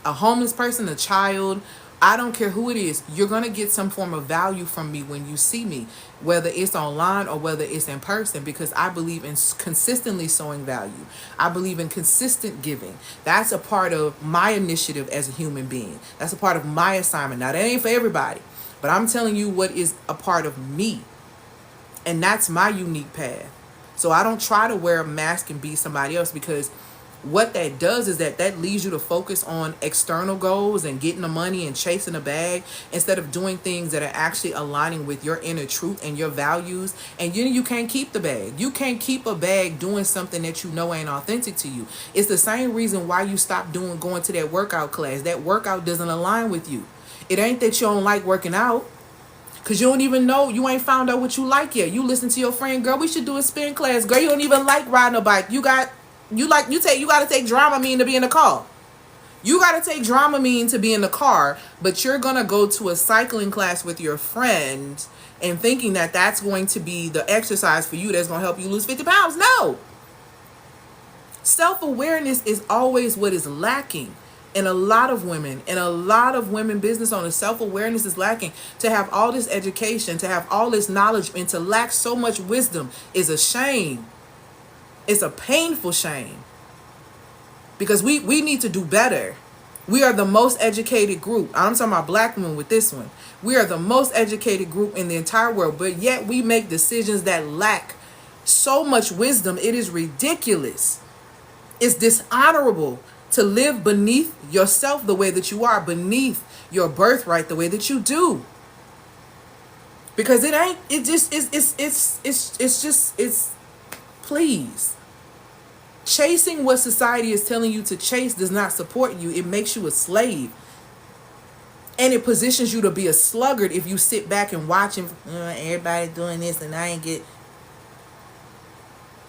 A homeless person, a child, I don't care who it is, you're going to get some form of value from me when you see me, whether it's online or whether it's in person, because I believe in consistently sowing value. I believe in consistent giving. That's a part of my initiative as a human being. That's a part of my assignment. Now, that ain't for everybody, but I'm telling you what is a part of me, and that's my unique path. So I don't try to wear a mask and be somebody else, because what that does is that leads you to focus on external goals and getting the money and chasing a bag, instead of doing things that are actually aligning with your inner truth and your values. And you can't keep the bag. You can't keep a bag doing something that you know ain't authentic to you. It's the same reason why you stopped going to that workout class. That workout doesn't align with you. It ain't that you don't like working out, because you don't even know, you ain't found out what you like yet. You listen to your friend, girl, we should do a spin class. Girl, you don't even like riding a bike. You got to take Dramamine to be in the car. You got to take Dramamine to be in the car, but you're going to go to a cycling class with your friend and thinking that that's going to be the exercise for you that's going to help you lose 50 pounds. No. Self-awareness is always what is lacking. And a lot of women and a lot of women business owners, self-awareness is lacking. To have all this education, to have all this knowledge, and to lack so much wisdom is a shame. It's a painful shame. Because we need to do better. We are the most educated group. I'm talking about black women with this one. We are the most educated group in the entire world, but yet we make decisions that lack so much wisdom. It is ridiculous. It's dishonorable to live beneath yourself the way that you are, beneath your birthright the way that you do. Because it ain't, it just, it's please. Chasing what society is telling you to chase does not support you. It makes you a slave. And it positions you to be a sluggard if you sit back and watch and everybody doing this and I ain't get.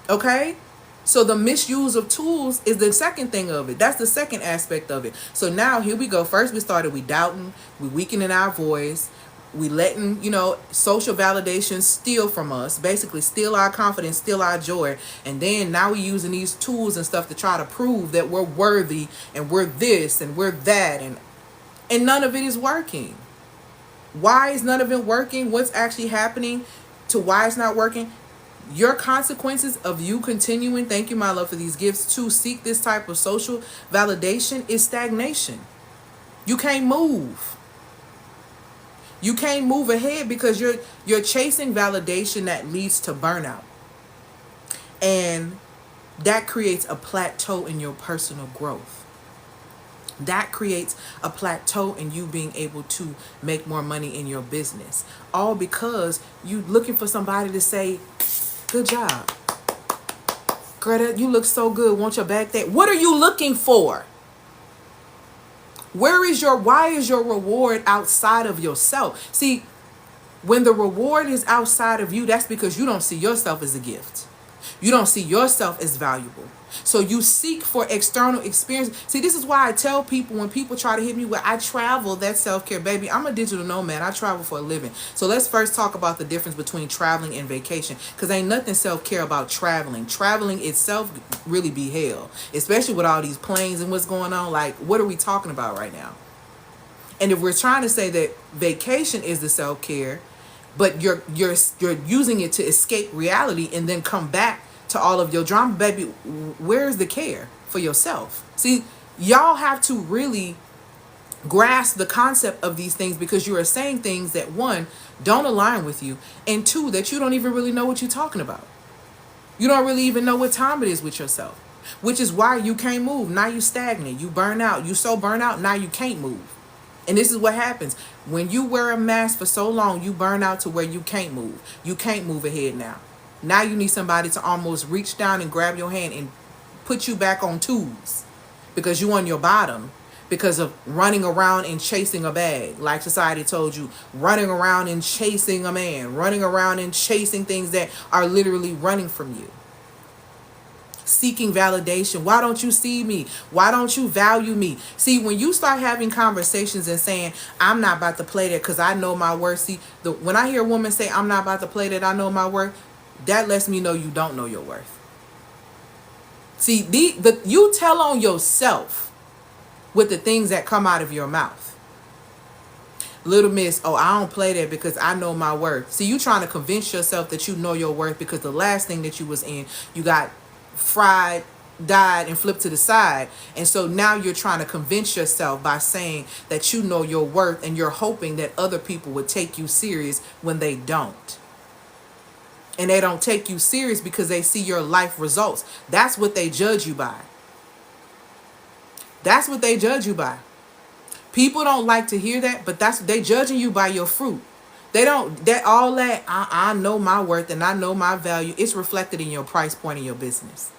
Okay? So the misuse of tools is the second thing of it. That's the second aspect of it. So now here we go. First we started, we doubting, we weakening our voice. We letting, social validation steal from us, basically steal our confidence, steal our joy. And then now we're using these tools and stuff to try to prove that we're worthy and we're this and we're that. And none of it is working. Why is none of it working? What's actually happening to why it's not working? Your consequences of you continuing, thank you, my love, for these gifts, to seek this type of social validation is stagnation. You can't move. You can't move ahead because you're chasing validation that leads to burnout. And that creates a plateau in your personal growth. That creates a plateau in you being able to make more money in your business. All because you looking for somebody to say, good job. Greta, you look so good. Want your back there? What are you looking for? Why is your reward outside of yourself? See, when the reward is outside of you, that's because you don't see yourself as a gift. You don't see yourself as valuable. So you seek for external experience. See, this is why I tell people when people try to hit me with, I travel, that's self-care. Baby, I'm a digital nomad. I travel for a living. So let's first talk about the difference between traveling and vacation. Because ain't nothing self-care about traveling. Traveling itself really be hell. Especially with all these planes and what's going on. Like, what are we talking about right now? And if we're trying to say that vacation is the self-care, but you're using it to escape reality and then come back to all of your drama, baby, where's the care for yourself? See, y'all have to really grasp the concept of these things, because you are saying things that, one, don't align with you, and two, that you don't even really know what you're talking about. You don't really even know what time it is with yourself, which is why you can't move. Now you stagnate, you burn out, you so burn out, now you can't move. And this is what happens. When you wear a mask for so long, you burn out to where you can't move. You can't move ahead now. Now you need somebody to almost reach down and grab your hand and put you back on twos, because you on your bottom because of running around and chasing a bag. Like society told you, running around and chasing a man, running around and chasing things that are literally running from you. Seeking validation. Why don't you see me? Why don't you value me? See, when you start having conversations and saying, I'm not about to play that because I know my worth. See, when I hear a woman say, I'm not about to play that, I know my worth, that lets me know you don't know your worth. See, you tell on yourself with the things that come out of your mouth. Little miss, oh, I don't play that because I know my worth. See, you trying to convince yourself that you know your worth because the last thing that you was in, you got fried, died, and flipped to the side. And so now you're trying to convince yourself by saying that you know your worth, and you're hoping that other people would take you serious when they don't. And they don't take you serious because they see your life results. That's what they judge you by. That's what they judge you by. People don't like to hear that, but they judging you by your fruit. They don't, that all that, I know my worth and I know my value. It's reflected in your price point in your business.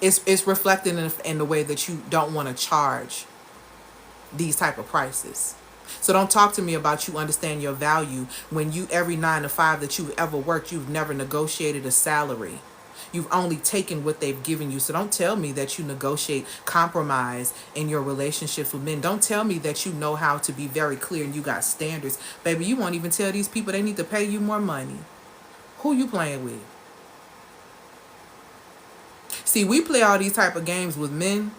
It's reflected in the way that you don't want to charge these type of prices. So don't talk to me about you understand your value when you, every 9 to 5 that you've ever worked, you've never negotiated a salary. You've only taken what they've given you. So don't tell me that you negotiate compromise in your relationships with men. Don't tell me that you know how to be very clear and you got standards. Baby, you won't even tell these people they need to pay you more money. Who you playing with? See, we play all these type of games with men.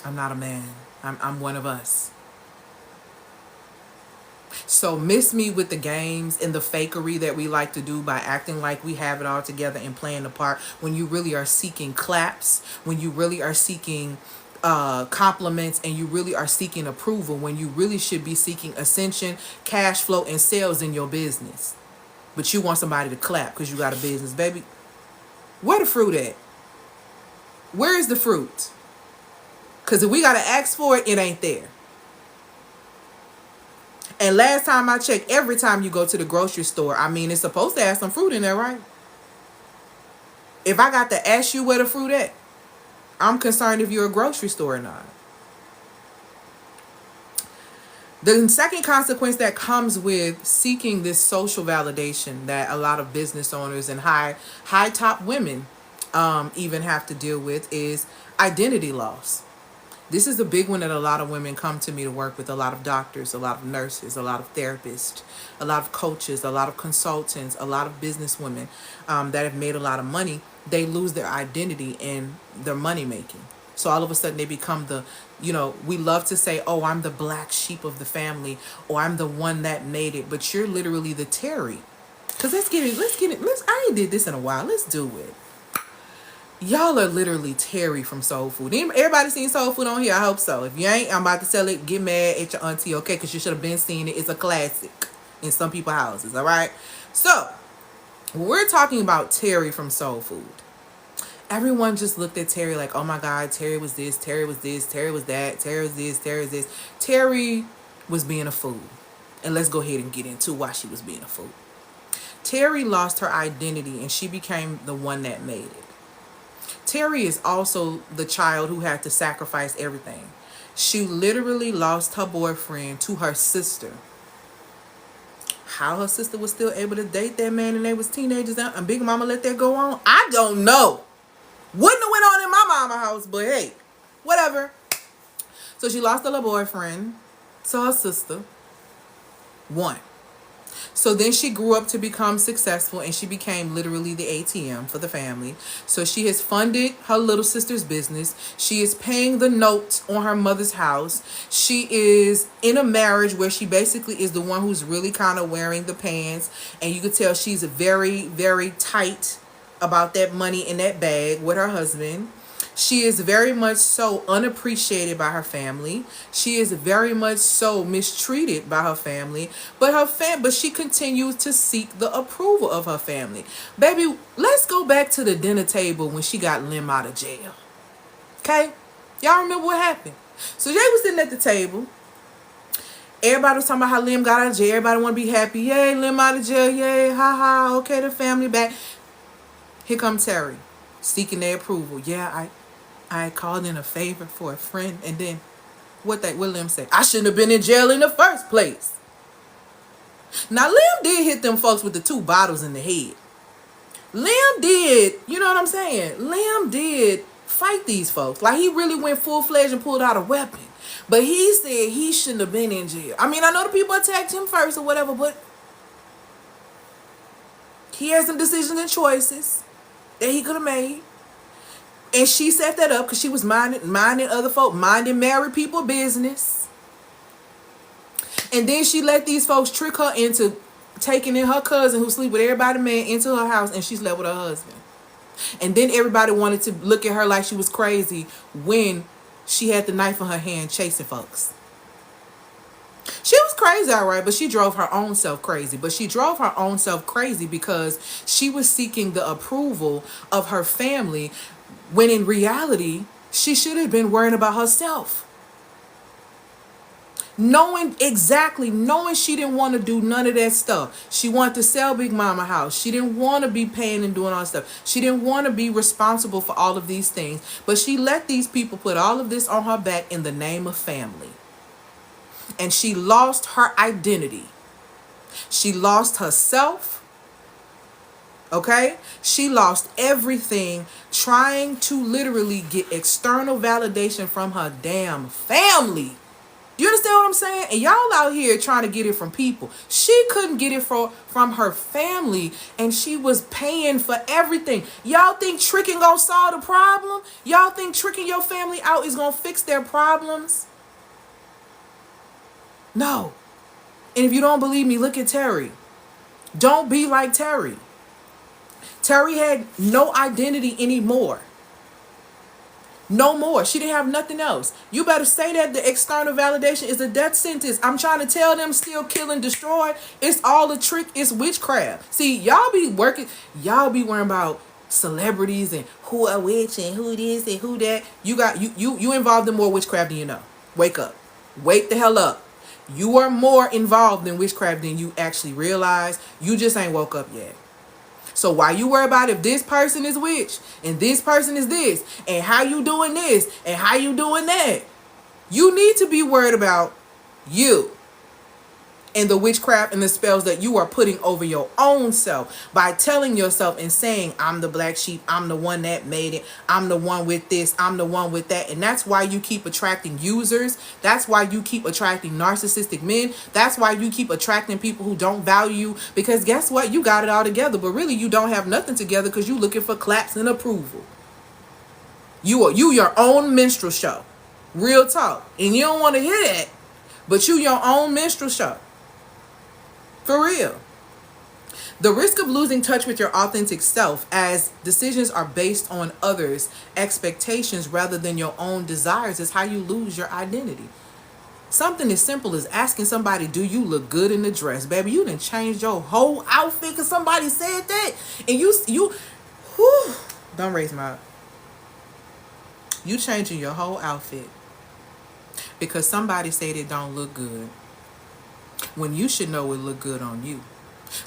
I'm not a man. I'm one of us. So miss me with the games and the fakery that we like to do by acting like we have it all together and playing the part when you really are seeking claps, when you really are seeking compliments, and you really are seeking approval, when you really should be seeking ascension, cash flow, and sales in your business. But you want somebody to clap because you got a business, baby. Where the fruit at? Where is the fruit? Because if we got to ask for it, it ain't there. And last time I checked, every time you go to the grocery store, I mean, it's supposed to have some fruit in there, right? If I got to ask you where the fruit at, I'm concerned if you're a grocery store or not. The second consequence that comes with seeking this social validation that a lot of business owners and high top women even have to deal with is identity loss. This is a big one that a lot of women come to me to work with. A lot of doctors, a lot of nurses, a lot of therapists, a lot of coaches, a lot of consultants, a lot of business women that have made a lot of money. They lose their identity in their money making. So all of a sudden they become the, we love to say, oh, I'm the black sheep of the family, or I'm the one that made it. But you're literally the Terry. Because let's get it. I ain't did this in a while. Let's do it. Y'all are literally Terry from Soul Food. Everybody seen Soul Food on here? I hope so. If you ain't, I'm about to tell it. Get mad at your auntie, okay? Because you should have been seeing it. It's a classic in some people's houses, all right? So, when we're talking about Terry from Soul Food, everyone just looked at Terry like, oh my God, Terry was this, Terry was this, Terry was that, Terry was this, Terry was this. Terry was being a fool. And let's go ahead and get into why she was being a fool. Terry lost her identity and she became the one that made it. Terry is also the child who had to sacrifice everything. She literally lost her boyfriend to her sister. How her sister was still able to date that man and they was teenagers and Big Mama let that go on, I don't know. Wouldn't have went on in my mama house, but hey, whatever. So she lost her little boyfriend to her sister. One. So then she grew up to become successful and she became literally the ATM for the family. So she has funded her little sister's business. She is paying the note on her mother's house. She is in a marriage where she basically is the one who's really kind of wearing the pants. And you could tell she's very, very tight about that money in that bag with her husband. She is very much so unappreciated by her family. She is very much so mistreated by her family. But she continues to seek the approval of her family. Baby, let's go back to the dinner table when she got Lim out of jail. Okay? Y'all remember what happened? So Jay was sitting at the table. Everybody was talking about how Lim got out of jail. Everybody want to be happy. Yay, Lim out of jail. Yay, ha ha. Okay, the family back. Here comes Terry, seeking their approval. Yeah, I called in a favor for a friend, and then what Lim say? I shouldn't have been in jail in the first place. Now Lim did hit them folks with the 2 bottles in the head. Lim did, you know what I'm saying? Lim did fight these folks. Like he really went full-fledged and pulled out a weapon. But he said he shouldn't have been in jail. I mean, I know the people attacked him first or whatever, but he had some decisions and choices that he could have made. And she set that up because she was minding other folk, minding married people business. And then she let these folks trick her into taking in her cousin who sleep with everybody man into her house, and she slept with her husband. And then everybody wanted to look at her like she was crazy when she had the knife in her hand chasing folks. She was crazy, all right, but she drove her own self crazy. But she drove her own self crazy because she was seeking the approval of her family, when in reality, she should have been worrying about herself. Knowing she didn't want to do none of that stuff. She wanted to sell Big Mama house. She didn't want to be paying and doing all that stuff. She didn't want to be responsible for all of these things. But she let these people put all of this on her back in the name of family. And she lost her identity. She lost herself. Okay? She lost everything trying to literally get external validation from her damn family. You understand what I'm saying? And y'all out here trying to get it from people. She couldn't get it from her family, and she was paying for everything. Y'all think tricking gonna solve the problem? Y'all think tricking your family out is gonna fix their problems? No. And if you don't believe me, look at Terry. Don't be like Terry. Terry had no identity anymore. No more. She didn't have nothing else. You better say that the external validation is a death sentence. I'm trying to tell them, still kill and destroy. It's all a trick. It's witchcraft. See, y'all be working. Y'all be worrying about celebrities and who a witch and who this and who that. You involved in more witchcraft than you know. Wake up. Wake the hell up. You are more involved in witchcraft than you actually realize. You just ain't woke up yet. So why you worry about if this person is witch and this person is this and how you doing this and how you doing that? You need to be worried about you and the witchcraft and the spells that you are putting over your own self by telling yourself and saying, I'm the black sheep, I'm the one that made it, I'm the one with this, I'm the one with that. And that's why you keep attracting users. That's why you keep attracting narcissistic men. That's why you keep attracting people who don't value you, because guess what? You got it all together, but really you don't have nothing together because you looking for claps and approval. You your own minstrel show. Real talk. And you don't want to hear that, but you your own minstrel show. For real. The risk of losing touch with your authentic self, as decisions are based on others' expectations rather than your own desires, is how you lose your identity. Something as simple as asking somebody, do you look good in the dress? Baby, you done changed your whole outfit because somebody said that. And whew, don't raise my up. You changing your whole outfit because somebody said it don't look good, when you should know it look good on you.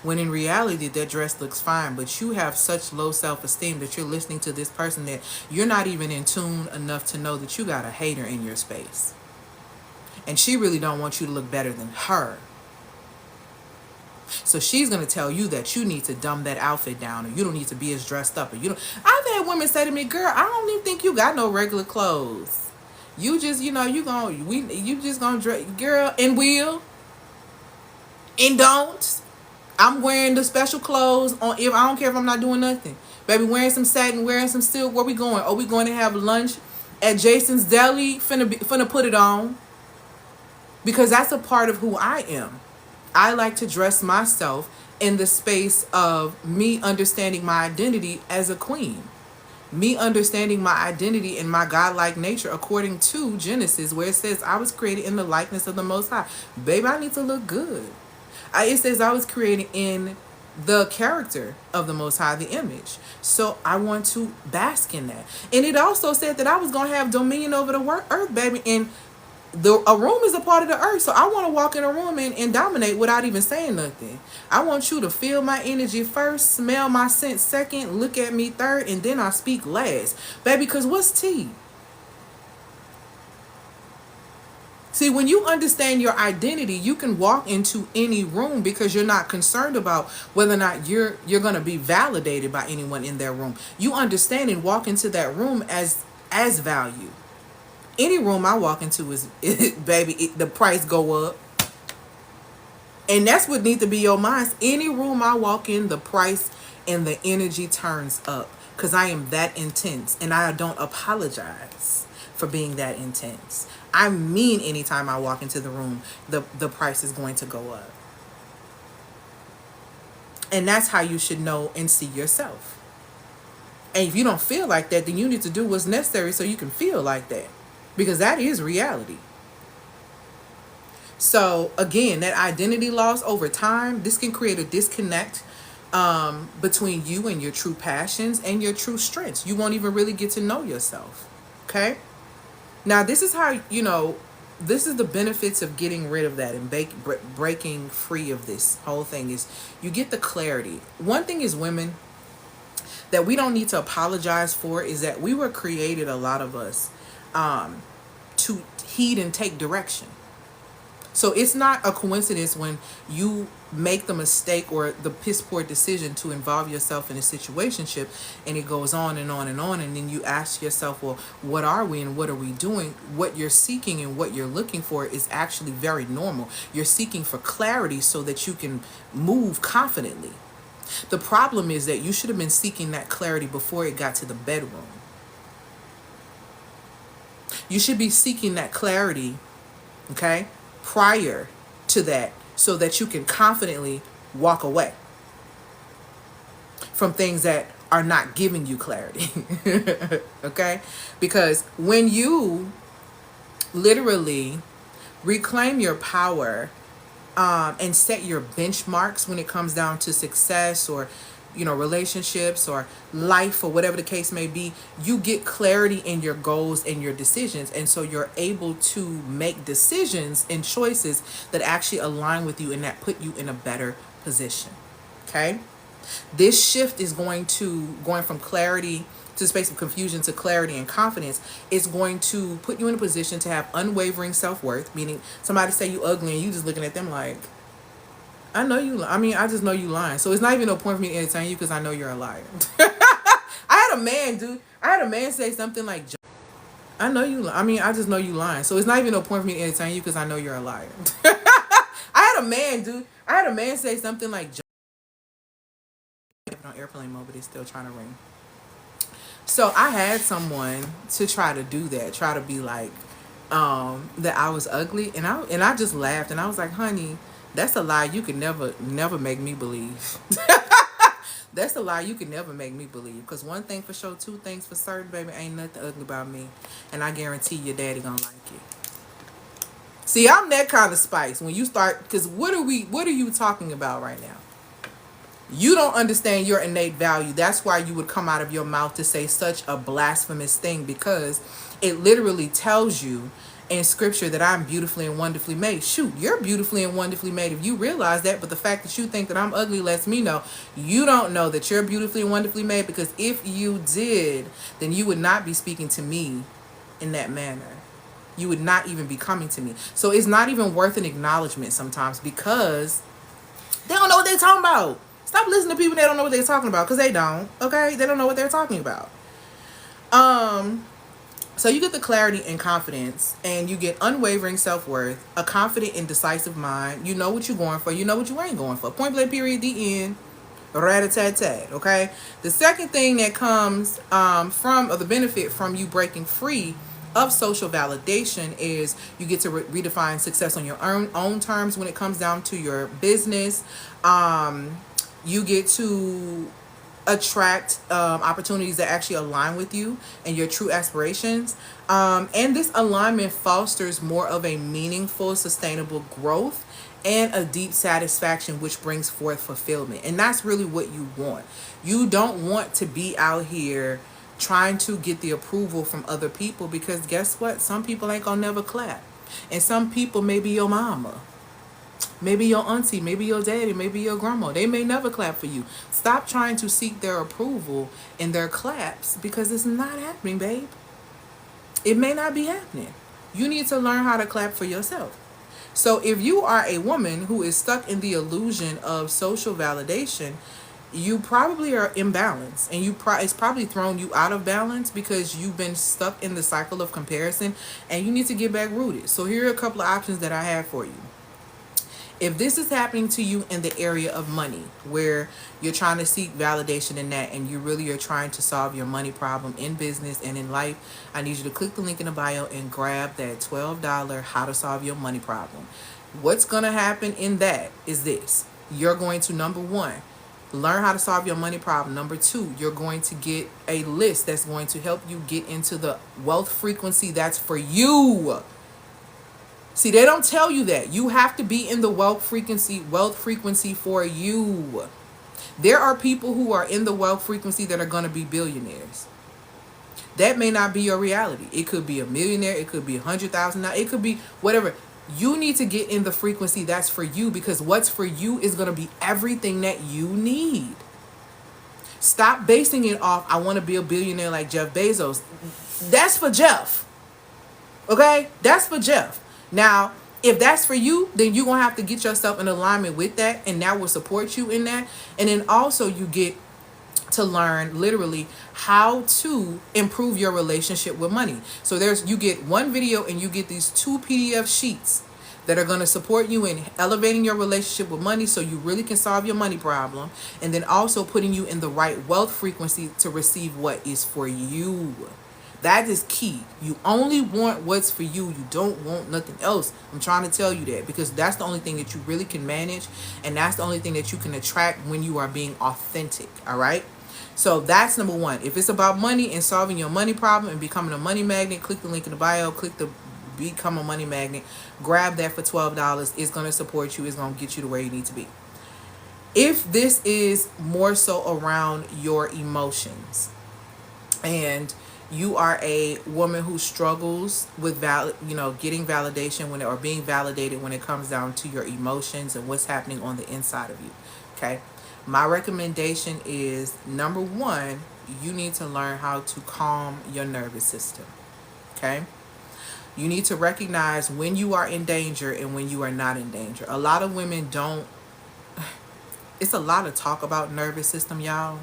When in reality, that dress looks fine, but you have such low self-esteem that you're listening to this person that you're not even in tune enough to know that you got a hater in your space. And she really don't want you to look better than her. So she's going to tell you that you need to dumb that outfit down, or you don't need to be as dressed up, or you don't. I've had women say to me, girl, I don't even think you got no regular clothes. You just, you just gonna dress, girl, and will. And don't. I'm wearing the special clothes on. If I don't care if I'm not doing nothing, baby, wearing some satin, wearing some silk. Where we going? Are we going to have lunch at Jason's Deli? Finna put it on, because that's a part of who I am. I like to dress myself in the space of me understanding my identity as a queen, me understanding my identity and my godlike nature according to Genesis, where it says I was created in the likeness of the Most High. Baby, I need to look good. It says I was created in the character of the Most High, the image. So I want to bask in that. And it also said that I was going to have dominion over the earth, baby. And a room is a part of the earth. So I want to walk in a room and dominate without even saying nothing. I want you to feel my energy first, smell my scent second, look at me third, and then I speak last. Baby, because what's tea? See, when you understand your identity, you can walk into any room because you're not concerned about whether or not you're going to be validated by anyone in that room. You understand and walk into that room as value. Any room I walk into is, baby, the price go up. And that's what needs to be your mind. Any room I walk in, the price and the energy turns up, because I am that intense, and I don't apologize for being that intense. I mean, anytime I walk into the room, the price is going to go up. And that's how you should know and see yourself. And if you don't feel like that, then you need to do what's necessary so you can feel like that, because that is reality. So again, that identity loss over time, this can create a disconnect between you and your true passions and your true strengths. You won't even really get to know yourself. Okay. Now, this is how, this is the benefits of getting rid of that and breaking free of this whole thing, is you get the clarity. One thing is, women, that we don't need to apologize for is that we were created, a lot of us, to heed and take direction. So it's not a coincidence when you make the mistake or the piss poor decision to involve yourself in a situationship, and it goes on and on and on, and then you ask yourself, well, what are we and what are we doing? What you're seeking and what you're looking for is actually very normal. You're seeking for clarity so that you can move confidently. The problem is that you should have been seeking that clarity before it got to the bedroom. You should be seeking that clarity, okay, prior to that, so that you can confidently walk away from things that are not giving you clarity. Okay? Because when you literally reclaim your power, and set your benchmarks when it comes down to success, or relationships or life, or whatever the case may be, you get clarity in your goals and your decisions, and so you're able to make decisions and choices that actually align with you and that put you in a better position. Okay? This shift is going from clarity to the space of confusion to clarity and confidence. Is going to put you in a position to have unwavering self-worth, meaning somebody say you ugly and you just looking at them like, I know you. I just know you lying. So it's not even no point for me to entertain you because I know you're a liar. I had a man say something like, I know you. I just know you lying. So it's not even no point for me to entertain you because I know you're a liar. I had a man say something like, on airplane mode, but it's still trying to ring. So I had someone to try to do that, try to be like, that I was ugly, and I just laughed, and I was like, honey, that's a lie you can never make me believe. That's a lie you can never make me believe. Because one thing for sure, two things for certain, baby, ain't nothing ugly about me, and I guarantee your daddy gonna like it. See, I'm that kind of spice. When you start, because what are you talking about right now? You don't understand your innate value. That's why you would come out of your mouth to say such a blasphemous thing, because it literally tells you in scripture that I'm beautifully and wonderfully made. Shoot, you're beautifully and wonderfully made if you realize that, but the fact that you think that I'm ugly lets me know you don't know that you're beautifully and wonderfully made, because if you did, then you would not be speaking to me in that manner. You would not even be coming to me. So it's not even worth an acknowledgement sometimes, because they don't know what they're talking about. Stop listening to people that don't know what they're talking about, because they don't. Okay? They don't know what they're talking about. So you get the clarity and confidence, and you get unwavering self-worth, a confident and decisive mind. You know what you're going for. You know what you ain't going for. Point blank, period, the end. Rat-a-tat-tat, okay? The second thing that comes from, or the benefit from you breaking free of social validation, is you get to redefine success on your own terms when it comes down to your business. You get to attract opportunities that actually align with you and your true aspirations. And this alignment fosters more of a meaningful, sustainable growth and a deep satisfaction, which brings forth fulfillment. And that's really what you want. You don't want to be out here trying to get the approval from other people, because guess what? Some people ain't gonna never clap. And some people may be your mama, maybe your auntie, maybe your daddy, maybe your grandma. They may never clap for you. Stop trying to seek their approval in their claps, because it's not happening, babe. It may not be happening. You need to learn how to clap for yourself. So if you are a woman who is stuck in the illusion of social validation, you probably are imbalanced, and it's probably thrown you out of balance because you've been stuck in the cycle of comparison, and you need to get back rooted. So here are a couple of options that I have for you. If this is happening to you in the area of money, where you're trying to seek validation in that, and you really are trying to solve your money problem in business and in life, I need you to click the link in the bio and grab that $12 How to Solve Your Money Problem. What's going to happen in that is this. You're going to, number one, learn how to solve your money problem. Number two, you're going to get a list that's going to help you get into the wealth frequency that's for you. See, they don't tell you that. You have to be in the wealth frequency for you. There are people who are in the wealth frequency that are going to be billionaires. That may not be your reality. It could be a millionaire. It could be $100,000. It could be whatever. You need to get in the frequency that's for you, because what's for you is going to be everything that you need. Stop basing it off, I want to be a billionaire like Jeff Bezos. That's for Jeff. Okay? That's for Jeff. Now, If that's for you, then you're gonna have to get yourself in alignment with that, and that will support you in that. And then also you get to learn literally how to improve your relationship with money. So you get one video and you get these 2 PDF sheets that are going to support you in elevating your relationship with money so you really can solve your money problem, and then also putting you in the right wealth frequency to receive what is for you. That is key. You only want what's for you. You don't want nothing else. I'm trying to tell you that, because that's the only thing that you really can manage, and that's the only thing that you can attract when you are being authentic. All right? So that's number one. If it's about money and solving your money problem and becoming a money magnet, click the link in the bio, click the become a money magnet, grab that for $12. It's going to support you. It's going to get you to where you need to be. If this is more so around your emotions, and you are a woman who struggles with getting validation when or being validated when it comes down to your emotions and what's happening on the inside of you, okay? My recommendation is, number one, you need to learn how to calm your nervous system, okay? You need to recognize when you are in danger and when you are not in danger. A lot of women don't, it's a lot of talk about nervous system, y'all,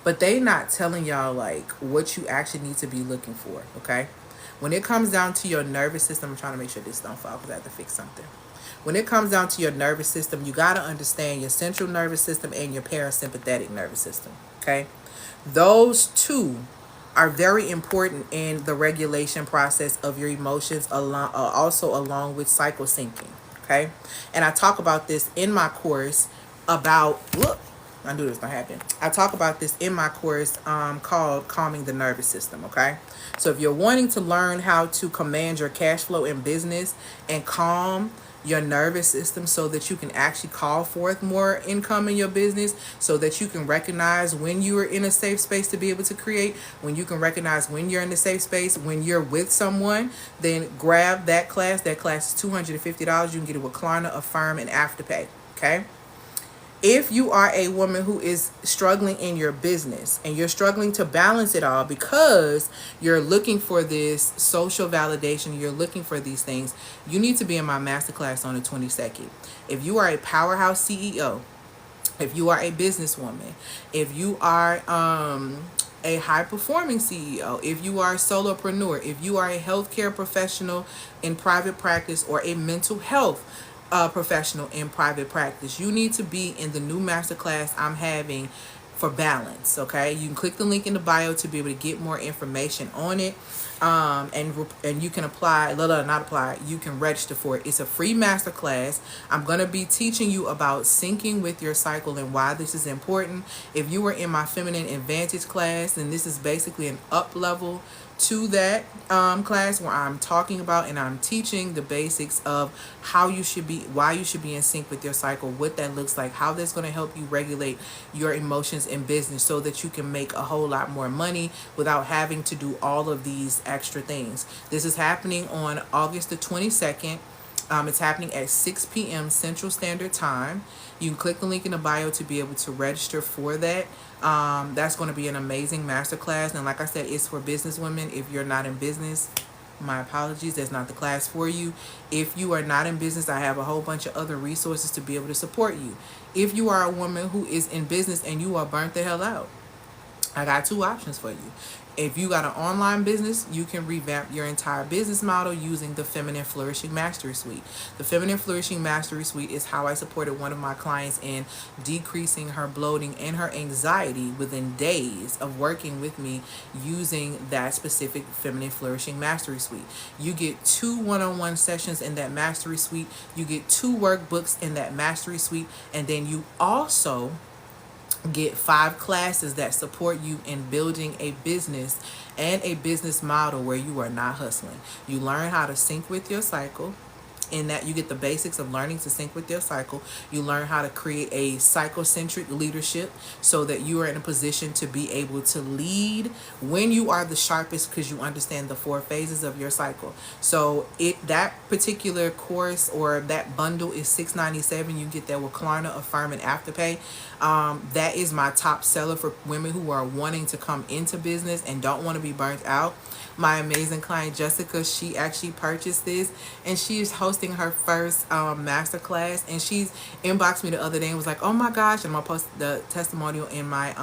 but they not telling y'all like what you actually need to be looking for, okay? When it comes down to your nervous system, I'm trying to make sure this don't fall because I have to fix something. When it comes down to your nervous system, you got to understand your central nervous system and your parasympathetic nervous system, okay? Those two are very important in the regulation process of your emotions, also along with cycle syncing, okay? And I talk about this in my course about, look, I knew this was going to happen. I talk about this in my course called Calming the Nervous System, okay? So if you're wanting to learn how to command your cash flow in business and calm your nervous system so that you can actually call forth more income in your business, so that you can recognize when you are in a safe space to be able to create, when you can recognize when you're in a safe space, when you're with someone, then grab that class. That class is $250. You can get it with Klarna, Affirm, and Afterpay, okay? If you are a woman who is struggling in your business and you're struggling to balance it all because you're looking for this social validation, you're looking for these things, you need to be in my masterclass on the 22nd. If you are a powerhouse CEO, if you are a businesswoman, if you are a high-performing CEO, if you are a solopreneur, if you are a healthcare professional in private practice or a mental health professional in private practice, you need to be in the new masterclass I'm having for balance, okay? You can click the link in the bio to be able to get more information on it, and you can apply, not apply, you can register for it. It's a free masterclass. I'm going to be teaching you about syncing with your cycle and why this is important. If you were in my Feminine Advantage class, then this is basically an up level to that class where I'm talking about and I'm teaching the basics of how you should be, why you should be in sync with your cycle, what that looks like, how that's going to help you regulate your emotions in business so that you can make a whole lot more money without having to do all of these extra things. This is happening on August the 22nd. It's happening at 6 p.m. Central Standard Time. You can click the link in the bio to be able to register for that. That's going to be an amazing masterclass. And like I said, it's for business women. If you're not in business, my apologies, that's not the class for you. If you are not in business, I have a whole bunch of other resources to be able to support you. If you are a woman who is in business and you are burnt the hell out, I got 2 options for you. If you got an online business, you can revamp your entire business model using the Feminine Flourishing Mastery Suite. The Feminine Flourishing Mastery Suite is how I supported one of my clients in decreasing her bloating and her anxiety within days of working with me using that specific Feminine Flourishing Mastery Suite. You get 2 one-on-one sessions in that Mastery Suite. You get 2 workbooks in that Mastery Suite. And then you also get 5 classes that support you in building a business and a business model where you are not hustling. You learn how to sync with your cycle. in that you get the basics of learning to sync with your cycle. You learn how to create a cycle-centric leadership so that you are in a position to be able to lead when you are the sharpest, because you understand the 4 phases of your cycle. So that particular course or that bundle is $697. You get that with Klarna, Affirm, and Afterpay. That is my top seller for women who are wanting to come into business and don't want to be burnt out. My amazing client Jessica, she actually purchased this, and she is hosting her first master class, and she's inboxed me the other day and was like, oh my gosh, and I'm gonna post the testimonial in my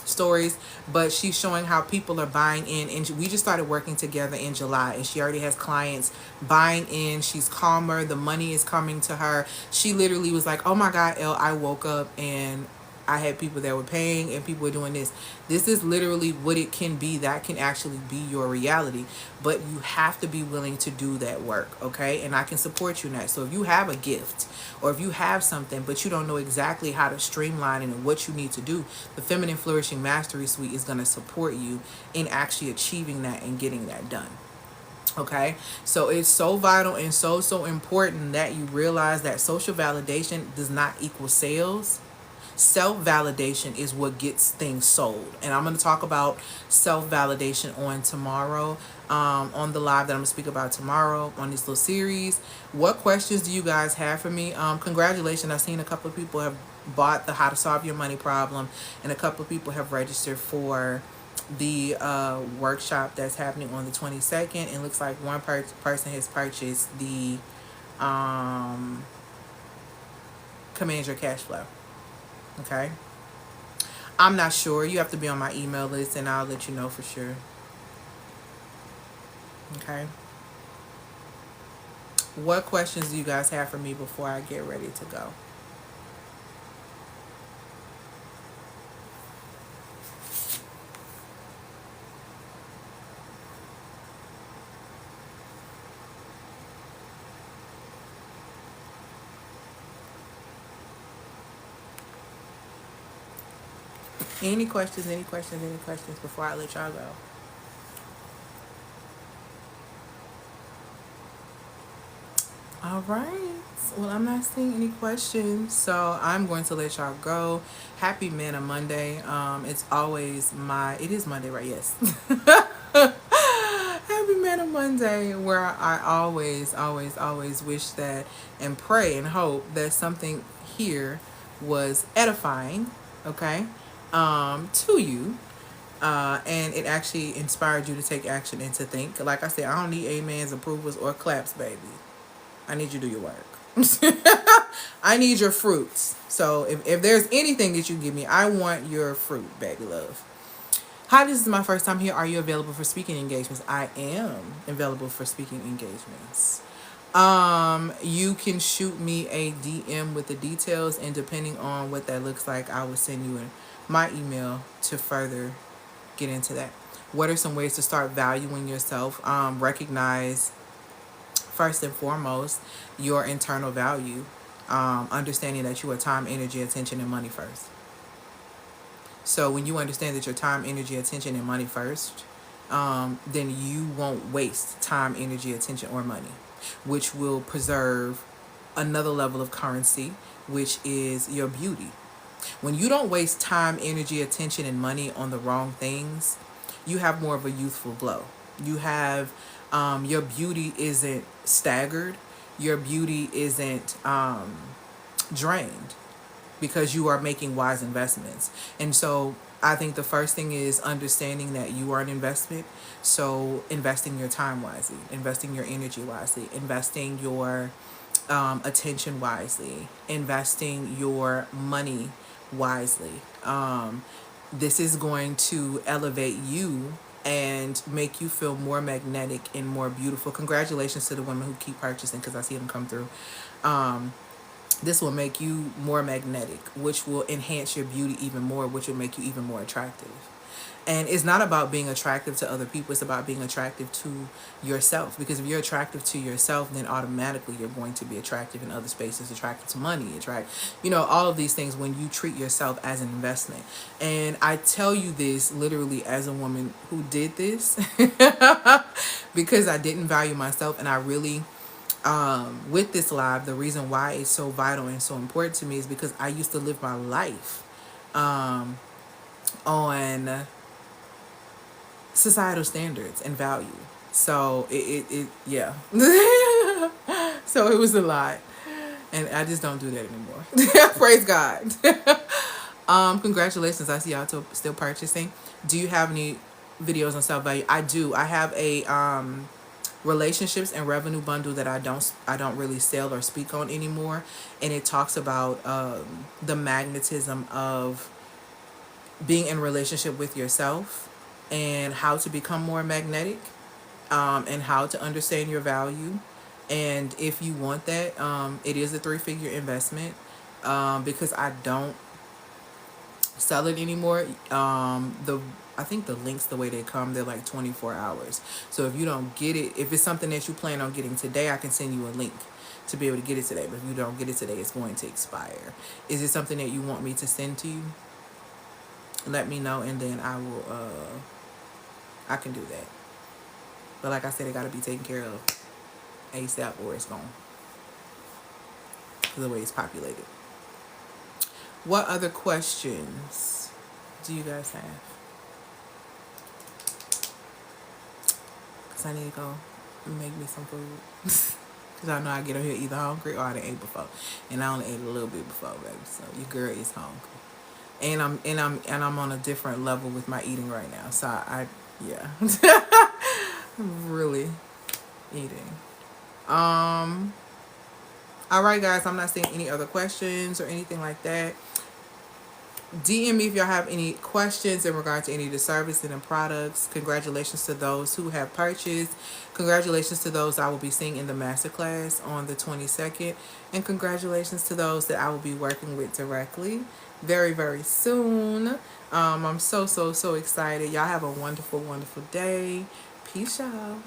stories, but she's showing how people are buying in, and we just started working together in July, and she already has clients buying in. She's calmer, the money is coming to her. She literally was like, oh my god, Elle, I woke up and I had people that were paying and people were doing this. This is literally what it can be. That can actually be your reality, but you have to be willing to do that work, okay? And I can support you in that. So if you have a gift or if you have something but you don't know exactly how to streamline it and what you need to do, the Feminine Flourishing Mastery Suite is going to support you in actually achieving that and getting that done. Okay, so it's so vital and so important that you realize that social validation does not equal sales. Self-validation is what gets things sold, and I'm going to talk about self-validation on tomorrow, on the live that I'm going to speak about tomorrow on this little series. What questions do you guys have for me? Congratulations, I've seen a couple of people have bought the How to Solve Your Money Problem, and a couple of people have registered for the workshop that's happening on the 22nd. It looks like one person has purchased the Command Your Cash Flow. Okay, I'm not sure. You have to be on my email list and I'll let you know for sure. Okay, what questions do you guys have for me before I get ready to go? Any questions before I let y'all go? All right. Well, I'm not seeing any questions, so I'm going to let y'all go. Happy Manna Monday. It is Monday, right? Yes. Happy Manna Monday, where I always wish that and pray and hope that something here was edifying, okay, to you. And it actually inspired you to take action and to think. Like I said, I don't need amens, approvals, or claps, baby. I need you to do your work. I need your fruits. So if there's anything that you give me, I want your fruit, baby love. Hi, this is my first time here. Are you available for speaking engagements? I am available for speaking engagements. You can shoot me a DM with the details, and depending on what that looks like, I will send you my email to further get into that. What are some ways to start valuing yourself? Recognize first and foremost your internal value, understanding that you are time, energy, attention, and money first. So when you understand that your time, energy, attention, and money first, then you won't waste time, energy, attention, or money, which will preserve another level of currency, which is your beauty. When you don't waste time, energy, attention, and money on the wrong things, you have more of a youthful glow. You have your beauty isn't staggered. Your beauty isn't drained, because you are making wise investments. And so I think the first thing is understanding that you are an investment. So investing your time wisely, investing your energy wisely, investing your attention wisely, investing your money wisely. This is going to elevate you and make you feel more magnetic and more beautiful. Congratulations to the women who keep purchasing, because I see them come through. This will make you more magnetic, which will enhance your beauty even more, which will make you even more attractive. And it's not about being attractive to other people. It's about being attractive to yourself. Because if you're attractive to yourself, then automatically you're going to be attractive in other spaces, attracted to money, all of these things when you treat yourself as an investment. And I tell you this literally as a woman who did this because I didn't value myself, and I really with this live, the reason why it's so vital and so important to me is because I used to live my life on societal standards and value. So it yeah. So it was a lot. And I just don't do that anymore. Praise God. Congratulations. I see y'all still purchasing. Do you have any videos on self value? I do. I have a relationships and revenue bundle that I don't really sell or speak on anymore, and it talks about the magnetism of being in relationship with yourself and how to become more magnetic, and how to understand your value. And if you want that, it is a 3-figure investment, because I don't sell it anymore. The I think the links, the way they come, they're like 24 hours. So if you don't get it, if it's something that you plan on getting today, I can send you a link to be able to get it today. But if you don't get it today, it's going to expire. Is it something that you want me to send to you? Let me know, and then I will I can do that. But like I said, it got to be taken care of ASAP or it's gone, the way it's populated. What other questions do you guys have? Because I need to go make me some food. Because I know I get on here either hungry or I done ate before. And I only ate a little bit before, baby. So your girl is hungry. And I'm on a different level with my eating right now. So yeah. I'm really eating. All right, guys, I'm not seeing any other questions or anything like that. DM me if y'all have any questions in regard to any of the services and products. Congratulations to those who have purchased. Congratulations to those I will be seeing in the masterclass on the 22nd. And congratulations to those that I will be working with directly very, very soon. I'm so excited. Y'all have a wonderful, wonderful day. Peace out.